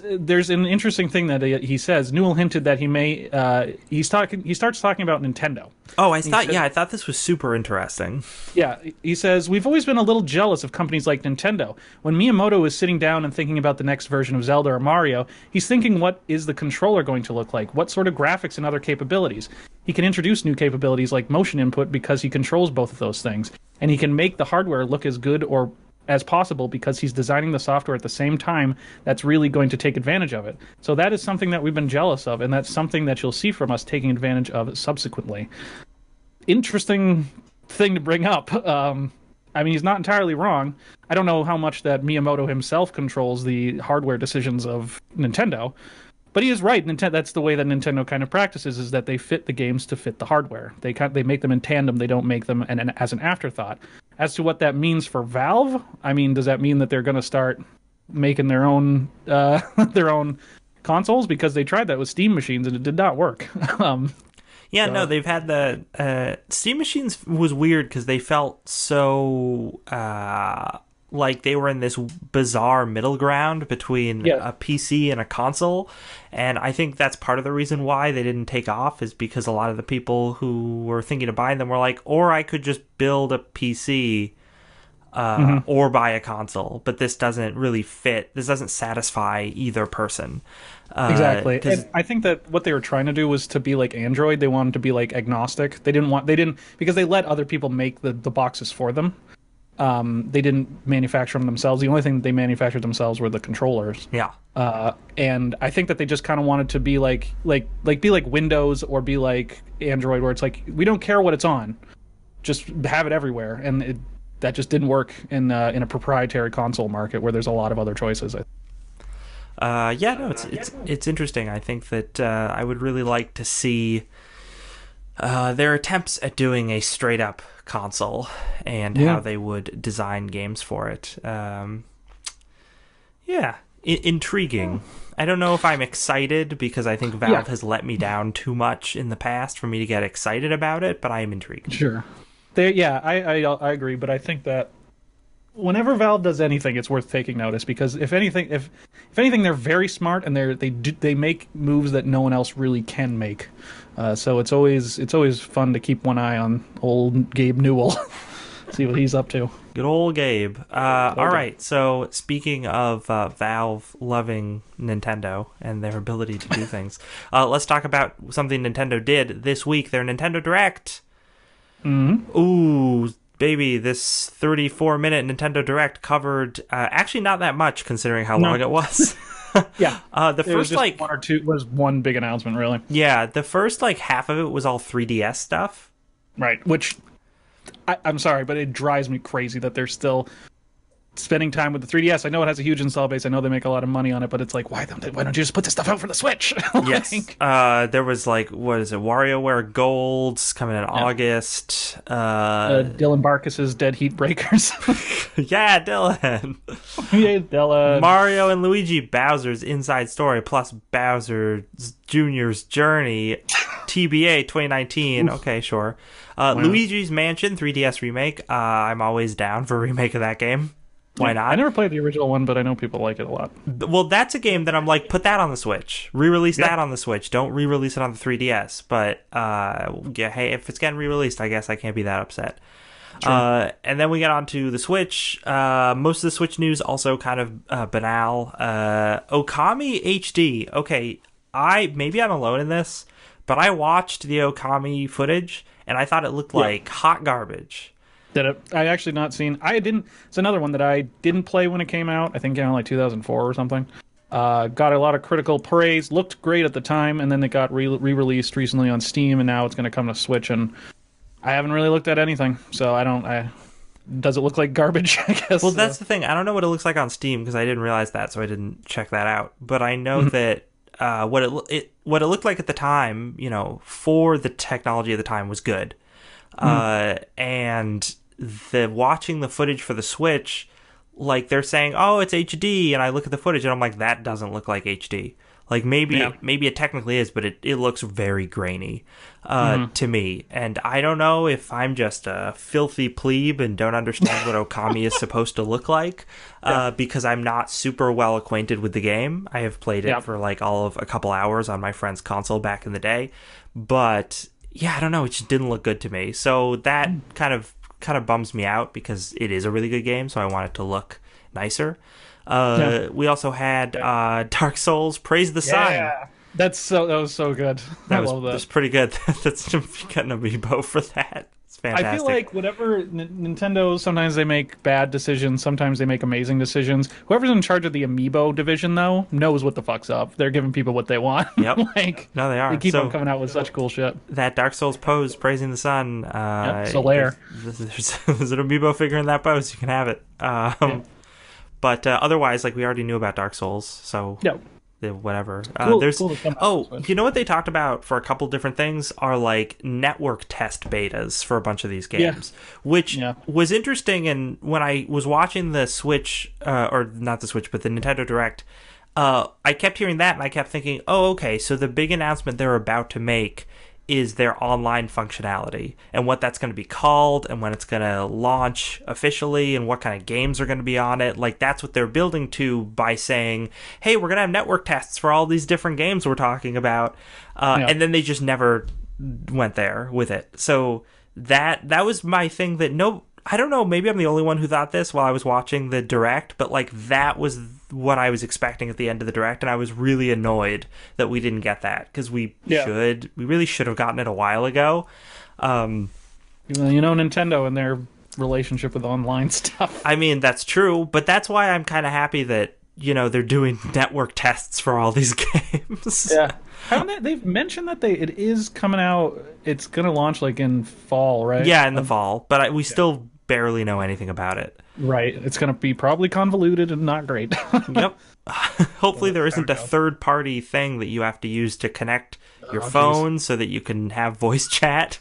an interesting thing that he says. Newell hinted that he starts talking about Nintendo. Oh, I thought this was super interesting. Yeah, he says, we've always been a little jealous of companies like Nintendo. When Miyamoto is sitting down and thinking about the next version of Zelda or Mario, he's thinking, what is the controller going to look like? What sort of graphics and other capabilities? He can introduce new capabilities like motion input because he controls both of those things. And he can make the hardware look as good or as possible because he's designing the software at the same time that's really going to take advantage of it. So that is something that we've been jealous of, and that's something that you'll see from us taking advantage of subsequently. Interesting thing to bring up. I mean, he's not entirely wrong. I don't know how much that Miyamoto himself controls the hardware decisions of Nintendo, but he is right. That's the way that Nintendo kind of practices, is that they fit the games to fit the hardware. They make them in tandem. They don't make them as an afterthought. As to what that means for Valve, I mean, does that mean that they're going to start making their own their own consoles? Because they tried that with Steam machines and it did not work. No, they've had the Steam machines was weird because they felt so like they were in this bizarre middle ground between a PC and a console, and I think that's part of the reason why they didn't take off, is because a lot of the people who were thinking of buying them were like, or I could just build a PC or buy a console, but this doesn't really fit. This doesn't satisfy either person. Exactly. And I think that what they were trying to do was to be like Android. They wanted to be like agnostic. They didn't because they let other people make the boxes for them. They didn't manufacture them themselves. The only thing that they manufactured themselves were the controllers. Yeah. And I think that they just kind of wanted to be like be like Windows or be like Android, where it's like, we don't care what it's on, just have it everywhere. And that just didn't work in a proprietary console market where there's a lot of other choices. It's interesting. I think that I would really like to see their attempts at doing a straight up console and how they would design games for it. Intriguing. I don't know if I'm excited, because I think Valve has let me down too much in the past for me to get excited about it, but I am intrigued. Sure. I agree, but I think that whenever Valve does anything, it's worth taking notice, because if anything, they're very smart, and they make moves that no one else really can make. So it's always fun to keep one eye on old Gabe Newell, see what he's up to. Good old Gabe. All right. So speaking of Valve loving Nintendo and their ability to do things, let's talk about something Nintendo did this week. Their Nintendo Direct. Mm-hmm. Ooh, baby, this 34-minute Nintendo Direct covered actually not that much considering how long it was. Yeah. The first just one or two was one big announcement, really. Yeah, the first half of it was all 3DS stuff. Right, which I'm sorry, but it drives me crazy that they're still spending time with the 3DS. I know it has a huge install base. I know they make a lot of money on it, but it's like, why don't you just put this stuff out for the Switch? Yes. There was what is it? WarioWare Gold's coming in August. Dylan Barkis's Dead Heat Breakers. Yeah, Dylan. Yeah, Dylan. Mario and Luigi Bowser's Inside Story plus Bowser Jr.'s Journey. TBA 2019. Oof. Okay, sure. Wow. Luigi's Mansion 3DS remake. I'm always down for a remake of that game. Why not? I never played the original one, but I know people like it a lot. Well, that's a game that I'm like, put that on the Switch. Re-release that on the Switch. Don't re-release it on the 3DS. But, hey, if it's getting re-released, I guess I can't be that upset. Sure. And then we get on to the Switch. Most of the Switch news also kind of banal. Okami HD. Okay, maybe I'm alone in this, but I watched the Okami footage, and I thought it looked like hot garbage. Did it? I actually not seen. It's another one that I didn't play when it came out. I think it came out like 2004 or something. Got a lot of critical praise. Looked great at the time, and then it got re-released recently on Steam, and now it's going to come to Switch. And I haven't really looked at anything, so I don't. Does it look like garbage? I guess. Well, that's the thing. I don't know what it looks like on Steam because I didn't realize that, so I didn't check that out. But I know that what it looked like at the time, for the technology of the time, was good. And watching the footage for the Switch, like they're saying, oh, it's HD, and I look at the footage and I'm like, that doesn't look like HD. Like maybe it technically is, but it looks very grainy to me. And I don't know if I'm just a filthy plebe and don't understand what Okami is supposed to look like because I'm not super well acquainted with the game. I have played it for like all of a couple hours on my friend's console back in the day. But yeah, I don't know. It just didn't look good to me. So that kind of bums me out because it is a really good game. So I want it to look nicer. We also had Dark Souls Praise the Sun. That was so good. I love that. That's pretty good. That's getting a Amiibo for that. It's fantastic. I feel like whatever Nintendo, sometimes they make bad decisions, sometimes they make amazing decisions. Whoever's in charge of the Amiibo division, though, knows what the fuck's up. They're giving people what they want. Yep. No, they are. They keep on coming out with such cool shit. That Dark Souls pose, Praising the Sun. Solaire. There's an Amiibo figure in that pose. You can have it. But otherwise, like, we already knew about Dark Souls, so whatever. Cool you know what they talked about for a couple different things are like network test betas for a bunch of these games, which was interesting. And when I was watching the Switch, or not the Switch, but the Nintendo Direct, I kept hearing that, and I kept thinking, oh, okay, so the big announcement they're about to make is their online functionality and what that's going to be called and when it's going to launch officially and what kind of games are going to be on it. Like, that's what they're building to by saying, hey, we're going to have network tests for all these different games we're talking about. And then they just never went there with it. So that was my thing that I don't know, maybe I'm the only one who thought this while I was watching the Direct, but like that was what I was expecting at the end of the Direct, and I was really annoyed that we didn't get that because we really should have gotten it a while ago. Nintendo and their relationship with online stuff. I mean, that's true, but that's why I'm kind of happy that they're doing network tests for all these games. Yeah. They've mentioned that it is coming out. It's going to launch like in fall, right? Yeah, in the fall, but we still barely know anything about it. Right. It's going to be probably convoluted and not great. Yep. Hopefully there isn't a third-party thing that you have to use to connect your phone so that you can have voice chat.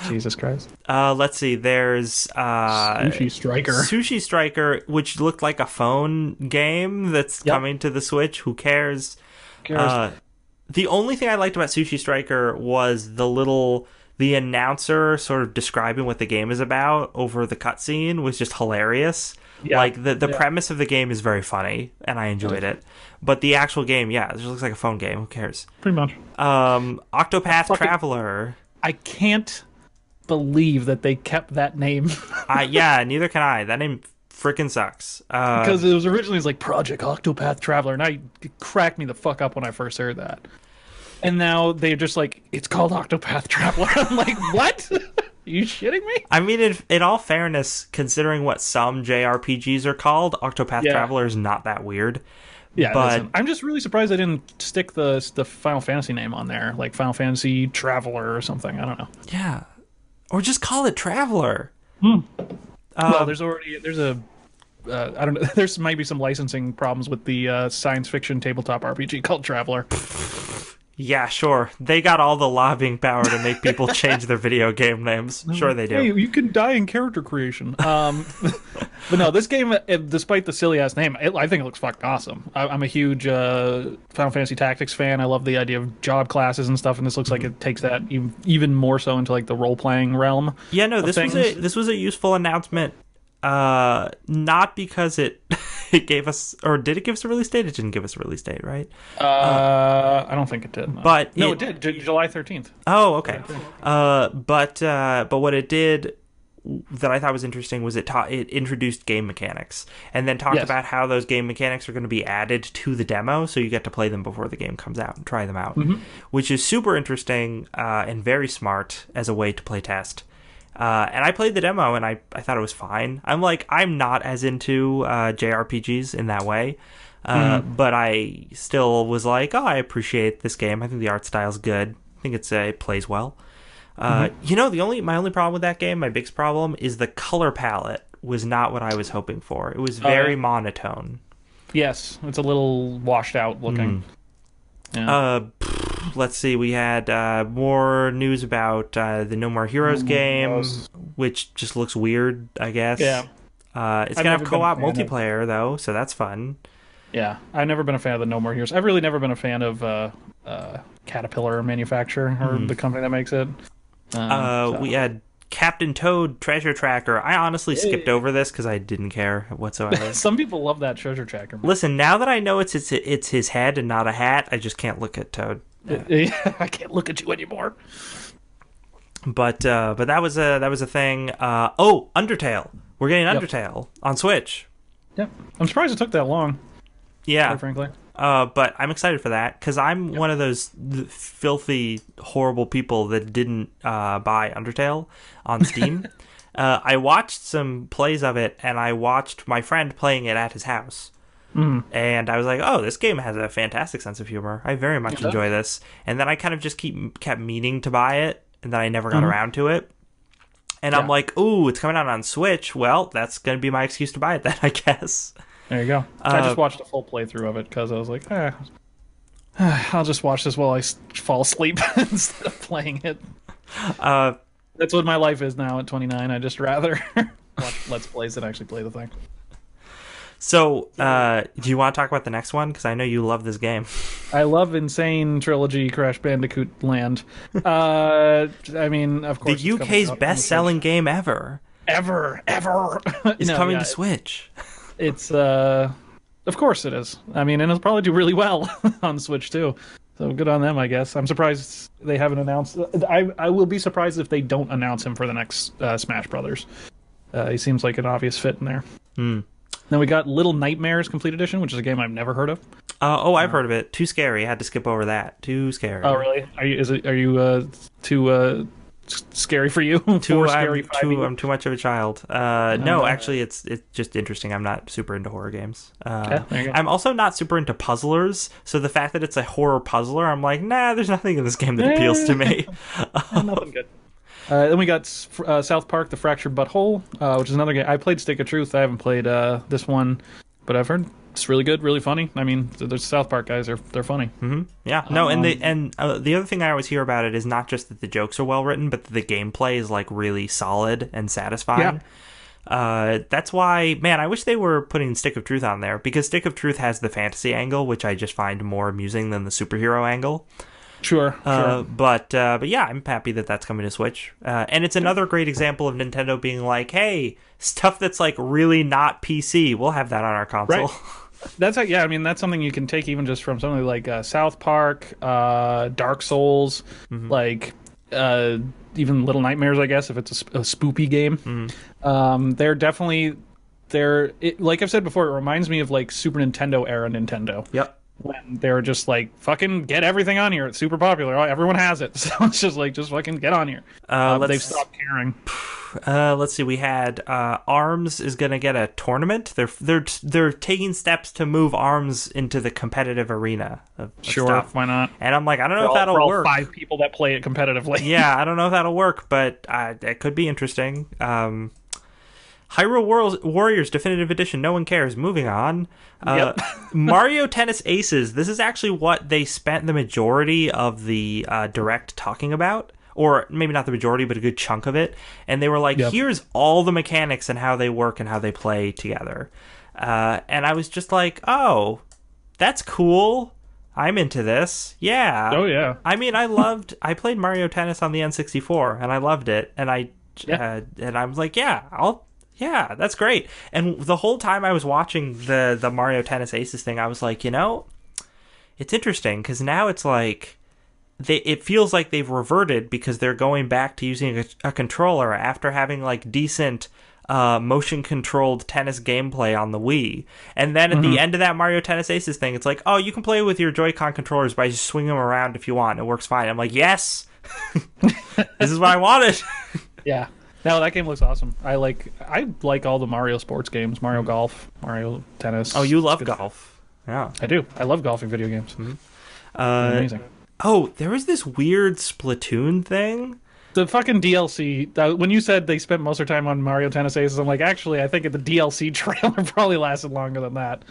Jesus Christ. Let's see. There's Sushi Striker. Sushi Striker, which looked like a phone game that's coming to the Switch. Who cares? The only thing I liked about Sushi Striker was the announcer sort of describing what the game is about over the cutscene was just hilarious. Yeah. Like the premise of the game is very funny, and I enjoyed it. But the actual game, it just looks like a phone game. Who cares? Pretty much. Octopath Traveler. I can't believe that they kept that name. Neither can I. That name freaking sucks. Because it was originally like Project Octopath Traveler, and it cracked me the fuck up when I first heard that. And now they're just like, it's called Octopath Traveler. I'm like, what? Are you shitting me? I mean, in all fairness, considering what some JRPGs are called, Octopath Traveler is not that weird. Yeah, but I'm just really surprised they didn't stick the Final Fantasy name on there, like Final Fantasy Traveler or something. I don't know. Yeah, or just call it Traveler. Well, I don't know. There's might be some licensing problems with the science fiction tabletop RPG called Traveler. Yeah, sure. They got all the lobbying power to make people change their video game names. Sure they do. Hey, you can die in character creation. But no, this game, despite the silly-ass name, I think it looks fucking awesome. I'm a huge Final Fantasy Tactics fan. I love the idea of job classes and stuff, and this looks like it takes that even more so into like the role-playing realm. Yeah, no, this was a useful announcement. Not because it gave us, or did it give us a release date? It didn't give us a release date, right? I don't think it did. No. But it did. July 13th. Oh, okay. But what it did that I thought was interesting was it introduced game mechanics and then talked about how those game mechanics are going to be added to the demo, so you get to play them before the game comes out and try them out, which is super interesting and very smart as a way to play test. And I played the demo, and I thought it was fine. I'm not as into JRPGs in that way. But I still was like, oh, I appreciate this game. I think the art style's good. I think it plays well. You know, my only problem with that game, my biggest problem, is the color palette was not what I was hoping for. It was very monotone. Yes, it's a little washed out looking. Yeah. Let's see. We had more news about the No More Heroes game, which just looks weird, I guess. Yeah. It's going to have co-op multiplayer, though, so that's fun. Yeah, I've never been a fan of the No More Heroes. I've really never been a fan of Caterpillar manufacturer or the company that makes it. We had Captain Toad Treasure Tracker. I honestly skipped over this because I didn't care whatsoever. Some people love that treasure tracker. Listen, now that I know it's his head and not a hat, I just can't look at Toad. I can't look at you anymore. But that was a thing. Undertale. We're getting Undertale on Switch. Yeah, I'm surprised it took that long. Yeah, quite frankly. But I'm excited for that because I'm one of those filthy, horrible people that didn't buy Undertale on Steam. I watched some plays of it, and I watched my friend playing it at his house. And I was like, oh, this game has a fantastic sense of humor. I very much enjoy this. And then I kind of just kept meaning to buy it, and then I never got around to it. And I'm like, ooh, it's coming out on Switch. Well, that's going to be my excuse to buy it then, I guess. There you go. I just watched a full playthrough of it because I was like, I'll just watch this while I fall asleep instead of playing it. That's what my life is now at 29. I'd just rather watch Let's Plays than actually play the thing. So, do you want to talk about the next one? Because I know you love this game. I love Insane Trilogy Crash Bandicoot Land. I mean, of course, the UK's best-selling game ever. Ever. It's coming to Switch. It's, of course it is. I mean, and it'll probably do really well on Switch, too. So good on them, I guess. I'm surprised they haven't announced... I will be surprised if they don't announce him for the next Smash Brothers. He seems like an obvious fit in there. Then we got Little Nightmares Complete Edition, which is a game I've never heard of. I've heard of it. Too scary. I had to skip over that. Too scary. Oh, really? Are you too scary for you? I'm too much of a child. No, actually, it's just interesting. I'm not super into horror games. I'm also not super into puzzlers, so the fact that it's a horror puzzler, I'm like, nah, there's nothing in this game that appeals to me. Nothing good. Then we got South Park: The Fractured Butthole, which is another game. I played Stick of Truth. I haven't played this one, but I've heard it's really good, really funny. I mean, the South Park guys they're funny. Yeah, no, and the other thing I always hear about it is not just that the jokes are well written, but that the gameplay is like really solid and satisfying. That's why, man, I wish they were putting Stick of Truth on there because Stick of Truth has the fantasy angle, which I just find more amusing than the superhero angle. Sure. But yeah, I'm happy that that's coming to Switch. And it's another great example of Nintendo being like, hey, stuff that's like really not PC, we'll have that on our console. Right. That's I mean, that's something you can take even just from something like South Park, Dark Souls, like even Little Nightmares, I guess, if it's a spoopy game. They're definitely like I've said before, it reminds me of like Super Nintendo era Nintendo. Yep. When they were just like, fucking get everything on here. It's super popular. Everyone has it. So it's just like, just fucking get on here. They've stopped caring. Let's see. We had ARMS is going to get a tournament. They're taking steps to move ARMS into the competitive arena of stuff. Why not? And I'm like, I don't know if that'll work. 5 people that play it competitively. Yeah, I don't know if that'll work, but it could be interesting. Hyrule Warriors Definitive Edition, no one cares. Moving on. Mario Tennis Aces. This is actually what they spent the majority of the Direct talking about. Or maybe not the majority, but a good chunk of it. And they were like, here's all the mechanics and how they work and how they play together. And I was just like, oh, that's cool. I'm into this. Yeah. Oh, yeah. I mean, I played Mario Tennis on the N64, and I loved it. And I was like, yeah, that's great. And the whole time I was watching the Mario Tennis Aces thing, I was like, it's interesting because now it's like it feels like they've reverted because they're going back to using a controller after having like decent motion controlled tennis gameplay on the Wii. And then at the end of that Mario Tennis Aces thing, it's like, oh, you can play with your Joy-Con controllers by just swinging them around if you want. It works fine. I'm like, yes, this is what I wanted. Yeah. No, that game looks awesome. I like all the Mario sports games, Mario Golf, Mario Tennis. Oh, you love golf. Yeah. I do. I love golfing video games. Amazing. Oh, there was this weird Splatoon thing. The fucking DLC, when you said they spent most of their time on Mario Tennis Aces, I'm like, actually, I think the DLC trailer probably lasted longer than that.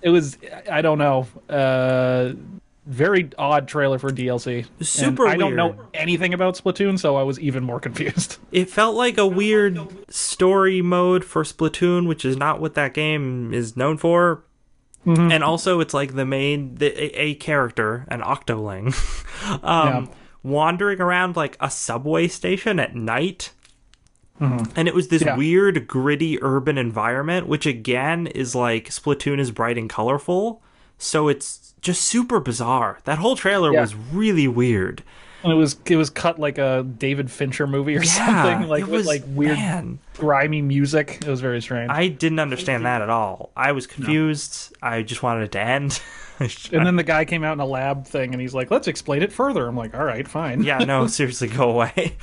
It was, I don't know, very odd trailer for DLC. Super weird. I don't know anything about Splatoon, so I was even more confused. It felt like a weird story mode for Splatoon, which is not what that game is known for. And also, it's like a character, an Octoling, wandering around like a subway station at night. And it was this weird, gritty urban environment, which again is like Splatoon is bright and colorful. So it's just super bizarre. That whole trailer was really weird. And it was cut like a David Fincher movie or something, like with like weird, grimy music. It was very strange. I didn't understand that at all. I was confused. No. I just wanted it to end. And then the guy came out in a lab thing, and he's like, "Let's explain it further." I'm like, "All right, fine." Yeah, no, seriously, go away.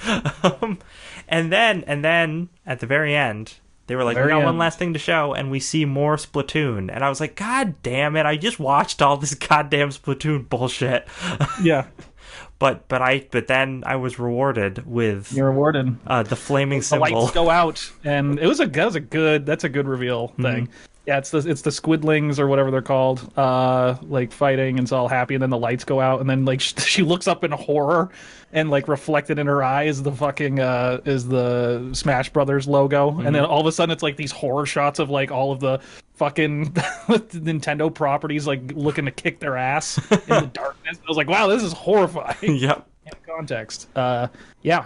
And then at the very end, they were like, "We got one last thing to show," and we see more Splatoon. And I was like, "God damn it! I just watched all this goddamn Splatoon bullshit." Yeah. But then I was rewarded with the flaming symbol. The lights go out, and that's a good reveal thing. Yeah, it's the Squidlings or whatever they're called, like fighting, and it's all happy, and then the lights go out, and then like she looks up in horror, and like reflected in her eye is the fucking is the Smash Brothers logo, and then all of a sudden it's like these horror shots of like all of the fucking Nintendo properties like looking to kick their ass in the darkness. I was like, wow, this is horrifying. Yep. In context.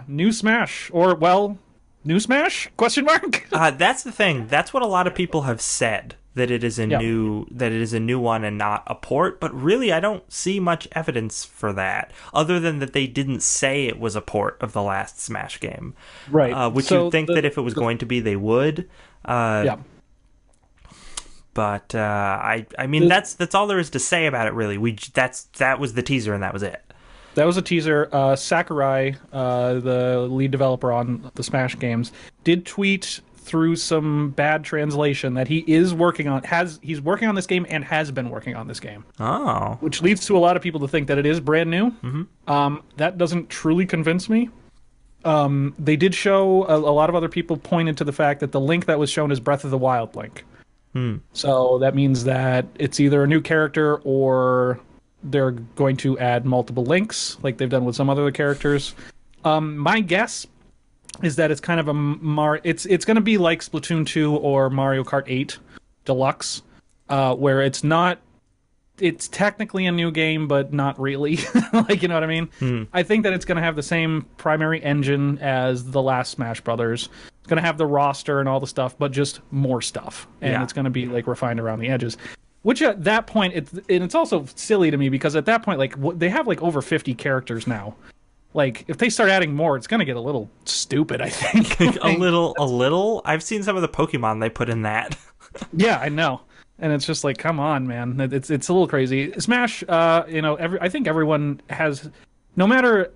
New Smash, or new Smash? Question mark. That's the thing. That's what a lot of people have said, that it is a new one and not a port. But really, I don't see much evidence for that, other than that they didn't say it was a port of the last Smash game. Right. Which you'd think that if it was going to be, they would. Yeah. But I mean, that's all there is to say about it. Really, that was the teaser, and that was it. That was a teaser. Sakurai, the lead developer on the Smash games, did tweet through some bad translation that he's working on this game and has been working on this game. Oh. Which leads to a lot of people to think that it is brand new. That doesn't truly convince me. They did show a lot of other people pointed to the fact that the link that was shown is Breath of the Wild link. So that means that it's either a new character or they're going to add multiple links like they've done with some other characters. My guess is that it's kind of it's going to be like Splatoon 2 or Mario Kart 8 Deluxe, where it's technically a new game, but not really. Like, you know what I mean? I think that it's going to have the same primary engine as the last Smash Brothers. It's going to have the roster and all the stuff, but just more stuff. And it's going to be like refined around the edges. Which at that point, it's also silly to me because at that point, like they have like over 50 characters now. Like if they start adding more, it's gonna get a little stupid. I think a little. I've seen some of the Pokemon they put in that. Yeah, I know, and it's just like, come on, man. It's a little crazy. Smash, I think everyone has, no matter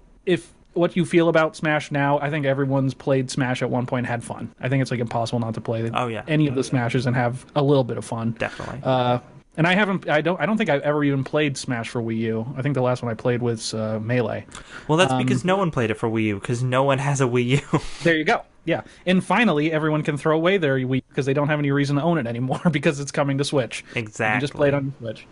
what you feel about Smash now, I think everyone's played Smash at one point and had fun. I think it's like impossible not to play any of the Smashes and have a little bit of fun. Definitely. And I don't think I've ever even played Smash for Wii U. I think the last one I played was Melee. Well, that's because no one played it for Wii U, because no one has a Wii U. There you go. Yeah. And finally, everyone can throw away their Wii because they don't have any reason to own it anymore because it's coming to Switch. Exactly. You just play it on Switch.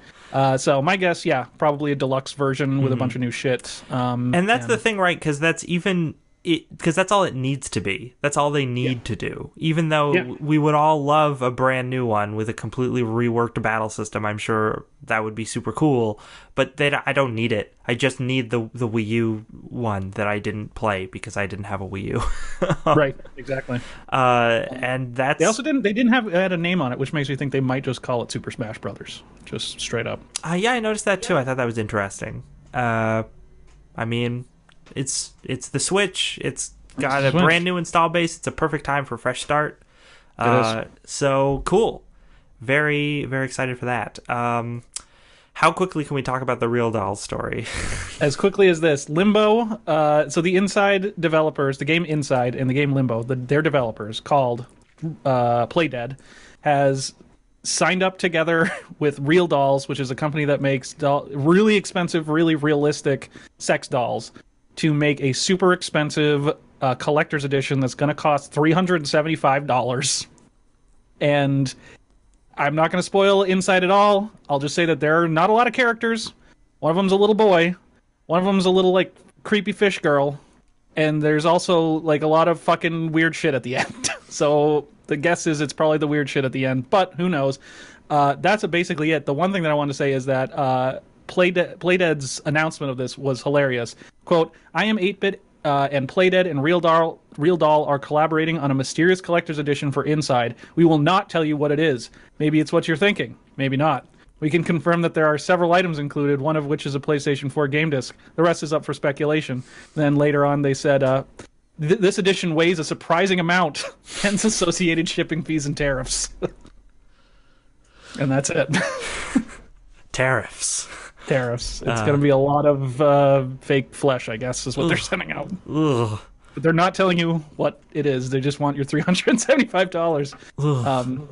So my guess, probably a deluxe version with a bunch of new shit. And that's the thing, right? Because that's all it needs to be. That's all they need to do. Even though we would all love a brand new one with a completely reworked battle system, I'm sure that would be super cool. But I don't need it. I just need the Wii U one that I didn't play because I didn't have a Wii U. Right, exactly. And that's... They didn't add a name on it, which makes me think they might just call it Super Smash Brothers. Just straight up. Yeah, I noticed that too. I thought that was interesting. I mean... It's the Switch. It's got a brand new install base. It's a perfect time for a fresh start. So cool. Very, very excited for that. How quickly can we talk about the Real Doll story? As quickly as this. Limbo, so the Inside developers, the game Inside and the game Limbo, their developers called Playdead, has signed up together with Real Dolls, which is a company that makes really expensive, really realistic sex dolls, to make a super expensive collector's edition that's going to cost $375. And I'm not going to spoil inside at all. I'll just say that there are not a lot of characters. One of them's a little boy. One of them's a little, like, creepy fish girl. And there's also, like, a lot of fucking weird shit at the end. So the guess is it's probably the weird shit at the end. But who knows? That's basically it. The one thing that I wanted to say is that Playdead's announcement of this was hilarious. Quote, I am 8-Bit and Playdead and Real Doll are collaborating on a mysterious collector's edition for Inside. We will not tell you what it is. Maybe it's what you're thinking. Maybe not. We can confirm that there are several items included, one of which is a PlayStation 4 game disc. The rest is up for speculation. Then later on they said, this edition weighs a surprising amount, hence associated shipping fees and tariffs. And that's it. Tariffs. It's going to be a lot of fake flesh, I guess, is what they're sending out. Ugh. But they're not telling you what it is. They just want your $375.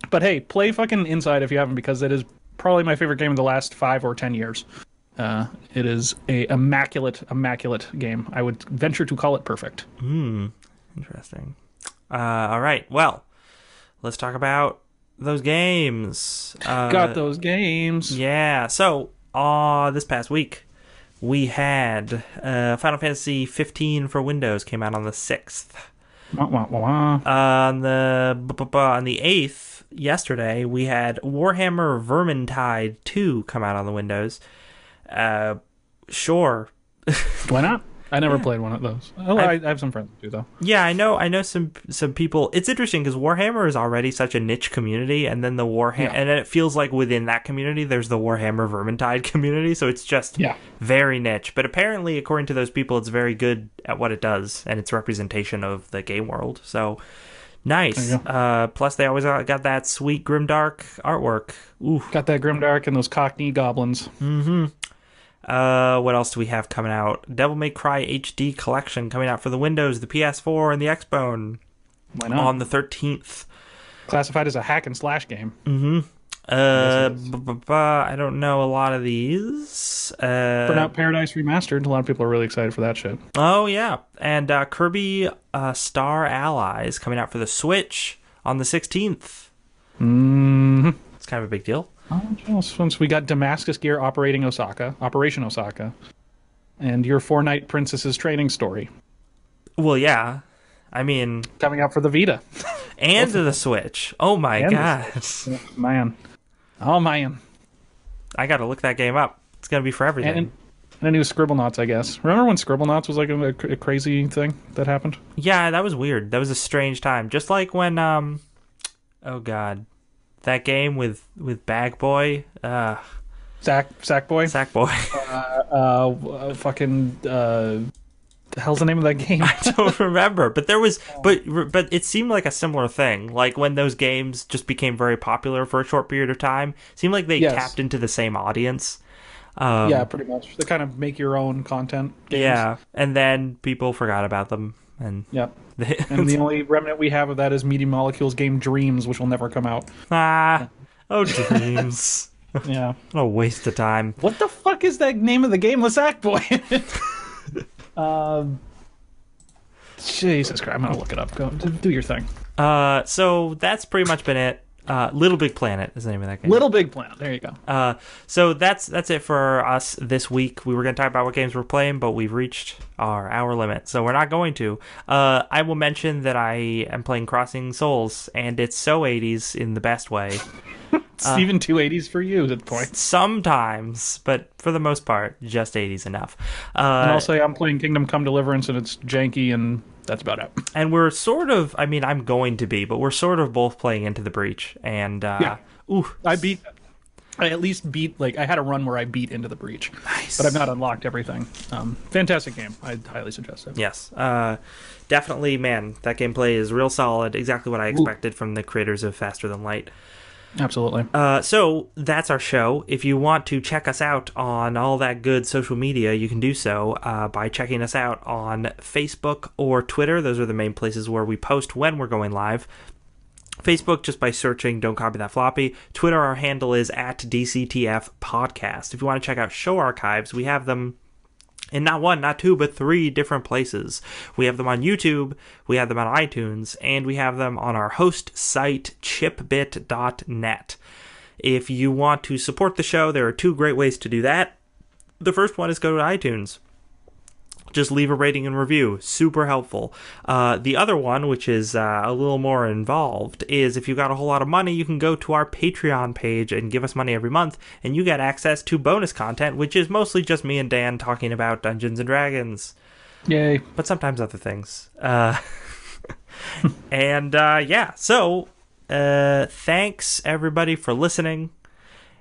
But hey, play fucking Inside if you haven't, because it is probably my favorite game of the last 5 or 10 years. It is a immaculate game. I would venture to call it perfect. Interesting. All right. Well, let's talk about those games. Got those games. Yeah. So, this past week, we had Final Fantasy 15 for Windows came out on the 6th. On the 8th, yesterday, we had Warhammer Vermintide 2 come out on the Windows. Sure. Why not? I never played one of those. Oh, I have some friends who do, though. Yeah, I know some people. It's interesting because Warhammer is already such a niche community, and then and it feels like within that community there's the Warhammer Vermintide community, so it's just very niche. But apparently, according to those people, it's very good at what it does, and its representation of the game world. So nice. Plus, they always got that sweet grimdark artwork. Ooh, got that grimdark and those Cockney goblins. Mm-hmm. What else do we have coming out? Devil May Cry HD Collection coming out for the Windows, the PS4, and the Xbone. Why not? On the 13th. Classified as a hack and slash game. Mm-hmm. I don't know a lot of these. Burnout Paradise Remastered. A lot of people are really excited for that shit. Oh, yeah. And Kirby Star Allies coming out for the Switch on the 16th. Mm-hmm. It's kind of a big deal. Once we got Damascus Gear Operation Osaka, and your 4-Night Princess's training story. Well, yeah. I mean... coming out for the Vita. And the Switch. Oh, my God. Man. Oh, man. I got to look that game up. It's going to be for everything. And a new Scribblenauts, I guess. Remember when Scribblenauts was like a crazy thing that happened? Yeah, that was weird. That was a strange time. Just like when, oh, God. That game with Bag Boy, Sackboy, fucking the hell's the name of that game? I don't remember, but there was, but it seemed like a similar thing. Like when those games just became very popular for a short period of time, it seemed like they tapped into the same audience. Yeah, pretty much. They kind of make your own content games. Yeah, and then people forgot about them, and and the only remnant we have of that is Media Molecule's game Dreams, which will never come out. Dreams. Yeah. What a waste of time. What the fuck is that name of the game? Sackboy. Jesus Christ, I'm gonna look it up. Go do your thing. So that's pretty much been it. Little Big Planet is the name of that game. Little Big Planet. There you go. So that's it for us this week. We were going to talk about what games we're playing, but we've reached our hour limit, so we're not going to. I will mention that I am playing Crossing Souls, and it's so 80s in the best way. It's even 280s for you at the point. Sometimes, but for the most part, just 80s enough. And I'll say I'm playing Kingdom Come Deliverance, and it's janky, and that's about it. And we're sort of, I mean, I'm going to be, but we're sort of both playing Into the Breach. And, I at least beat, like, I had a run where I beat Into the Breach. Nice. But I've not unlocked everything. Fantastic game. I'd highly suggest it. Yes. Definitely, man, that gameplay is real solid. Exactly what I expected from the creators of Faster Than Light. Absolutely. So that's our show. If you want to check us out on all that good social media, you can do so by checking us out on Facebook or Twitter. Those are the main places where we post when we're going live. Facebook, just by searching Don't Copy That Floppy. Twitter, our handle is @DCTF Podcast. If you want to check out show archives, we have them in not one, not two, but 3 different places. We have them on YouTube, we have them on iTunes, and we have them on our host site, chipbit.net. If you want to support the show, there are 2 great ways to do that. The first one is go to iTunes. Just leave a rating and review. Super helpful. The other one, which is a little more involved, is if you've got a whole lot of money, you can go to our Patreon page and give us money every month, and you get access to bonus content, which is mostly just me and Dan talking about Dungeons & Dragons. Yay. But sometimes other things. And, so thanks, everybody, for listening.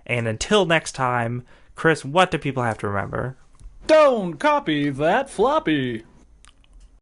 And until next time, Chris, what do people have to remember? Don't copy that floppy.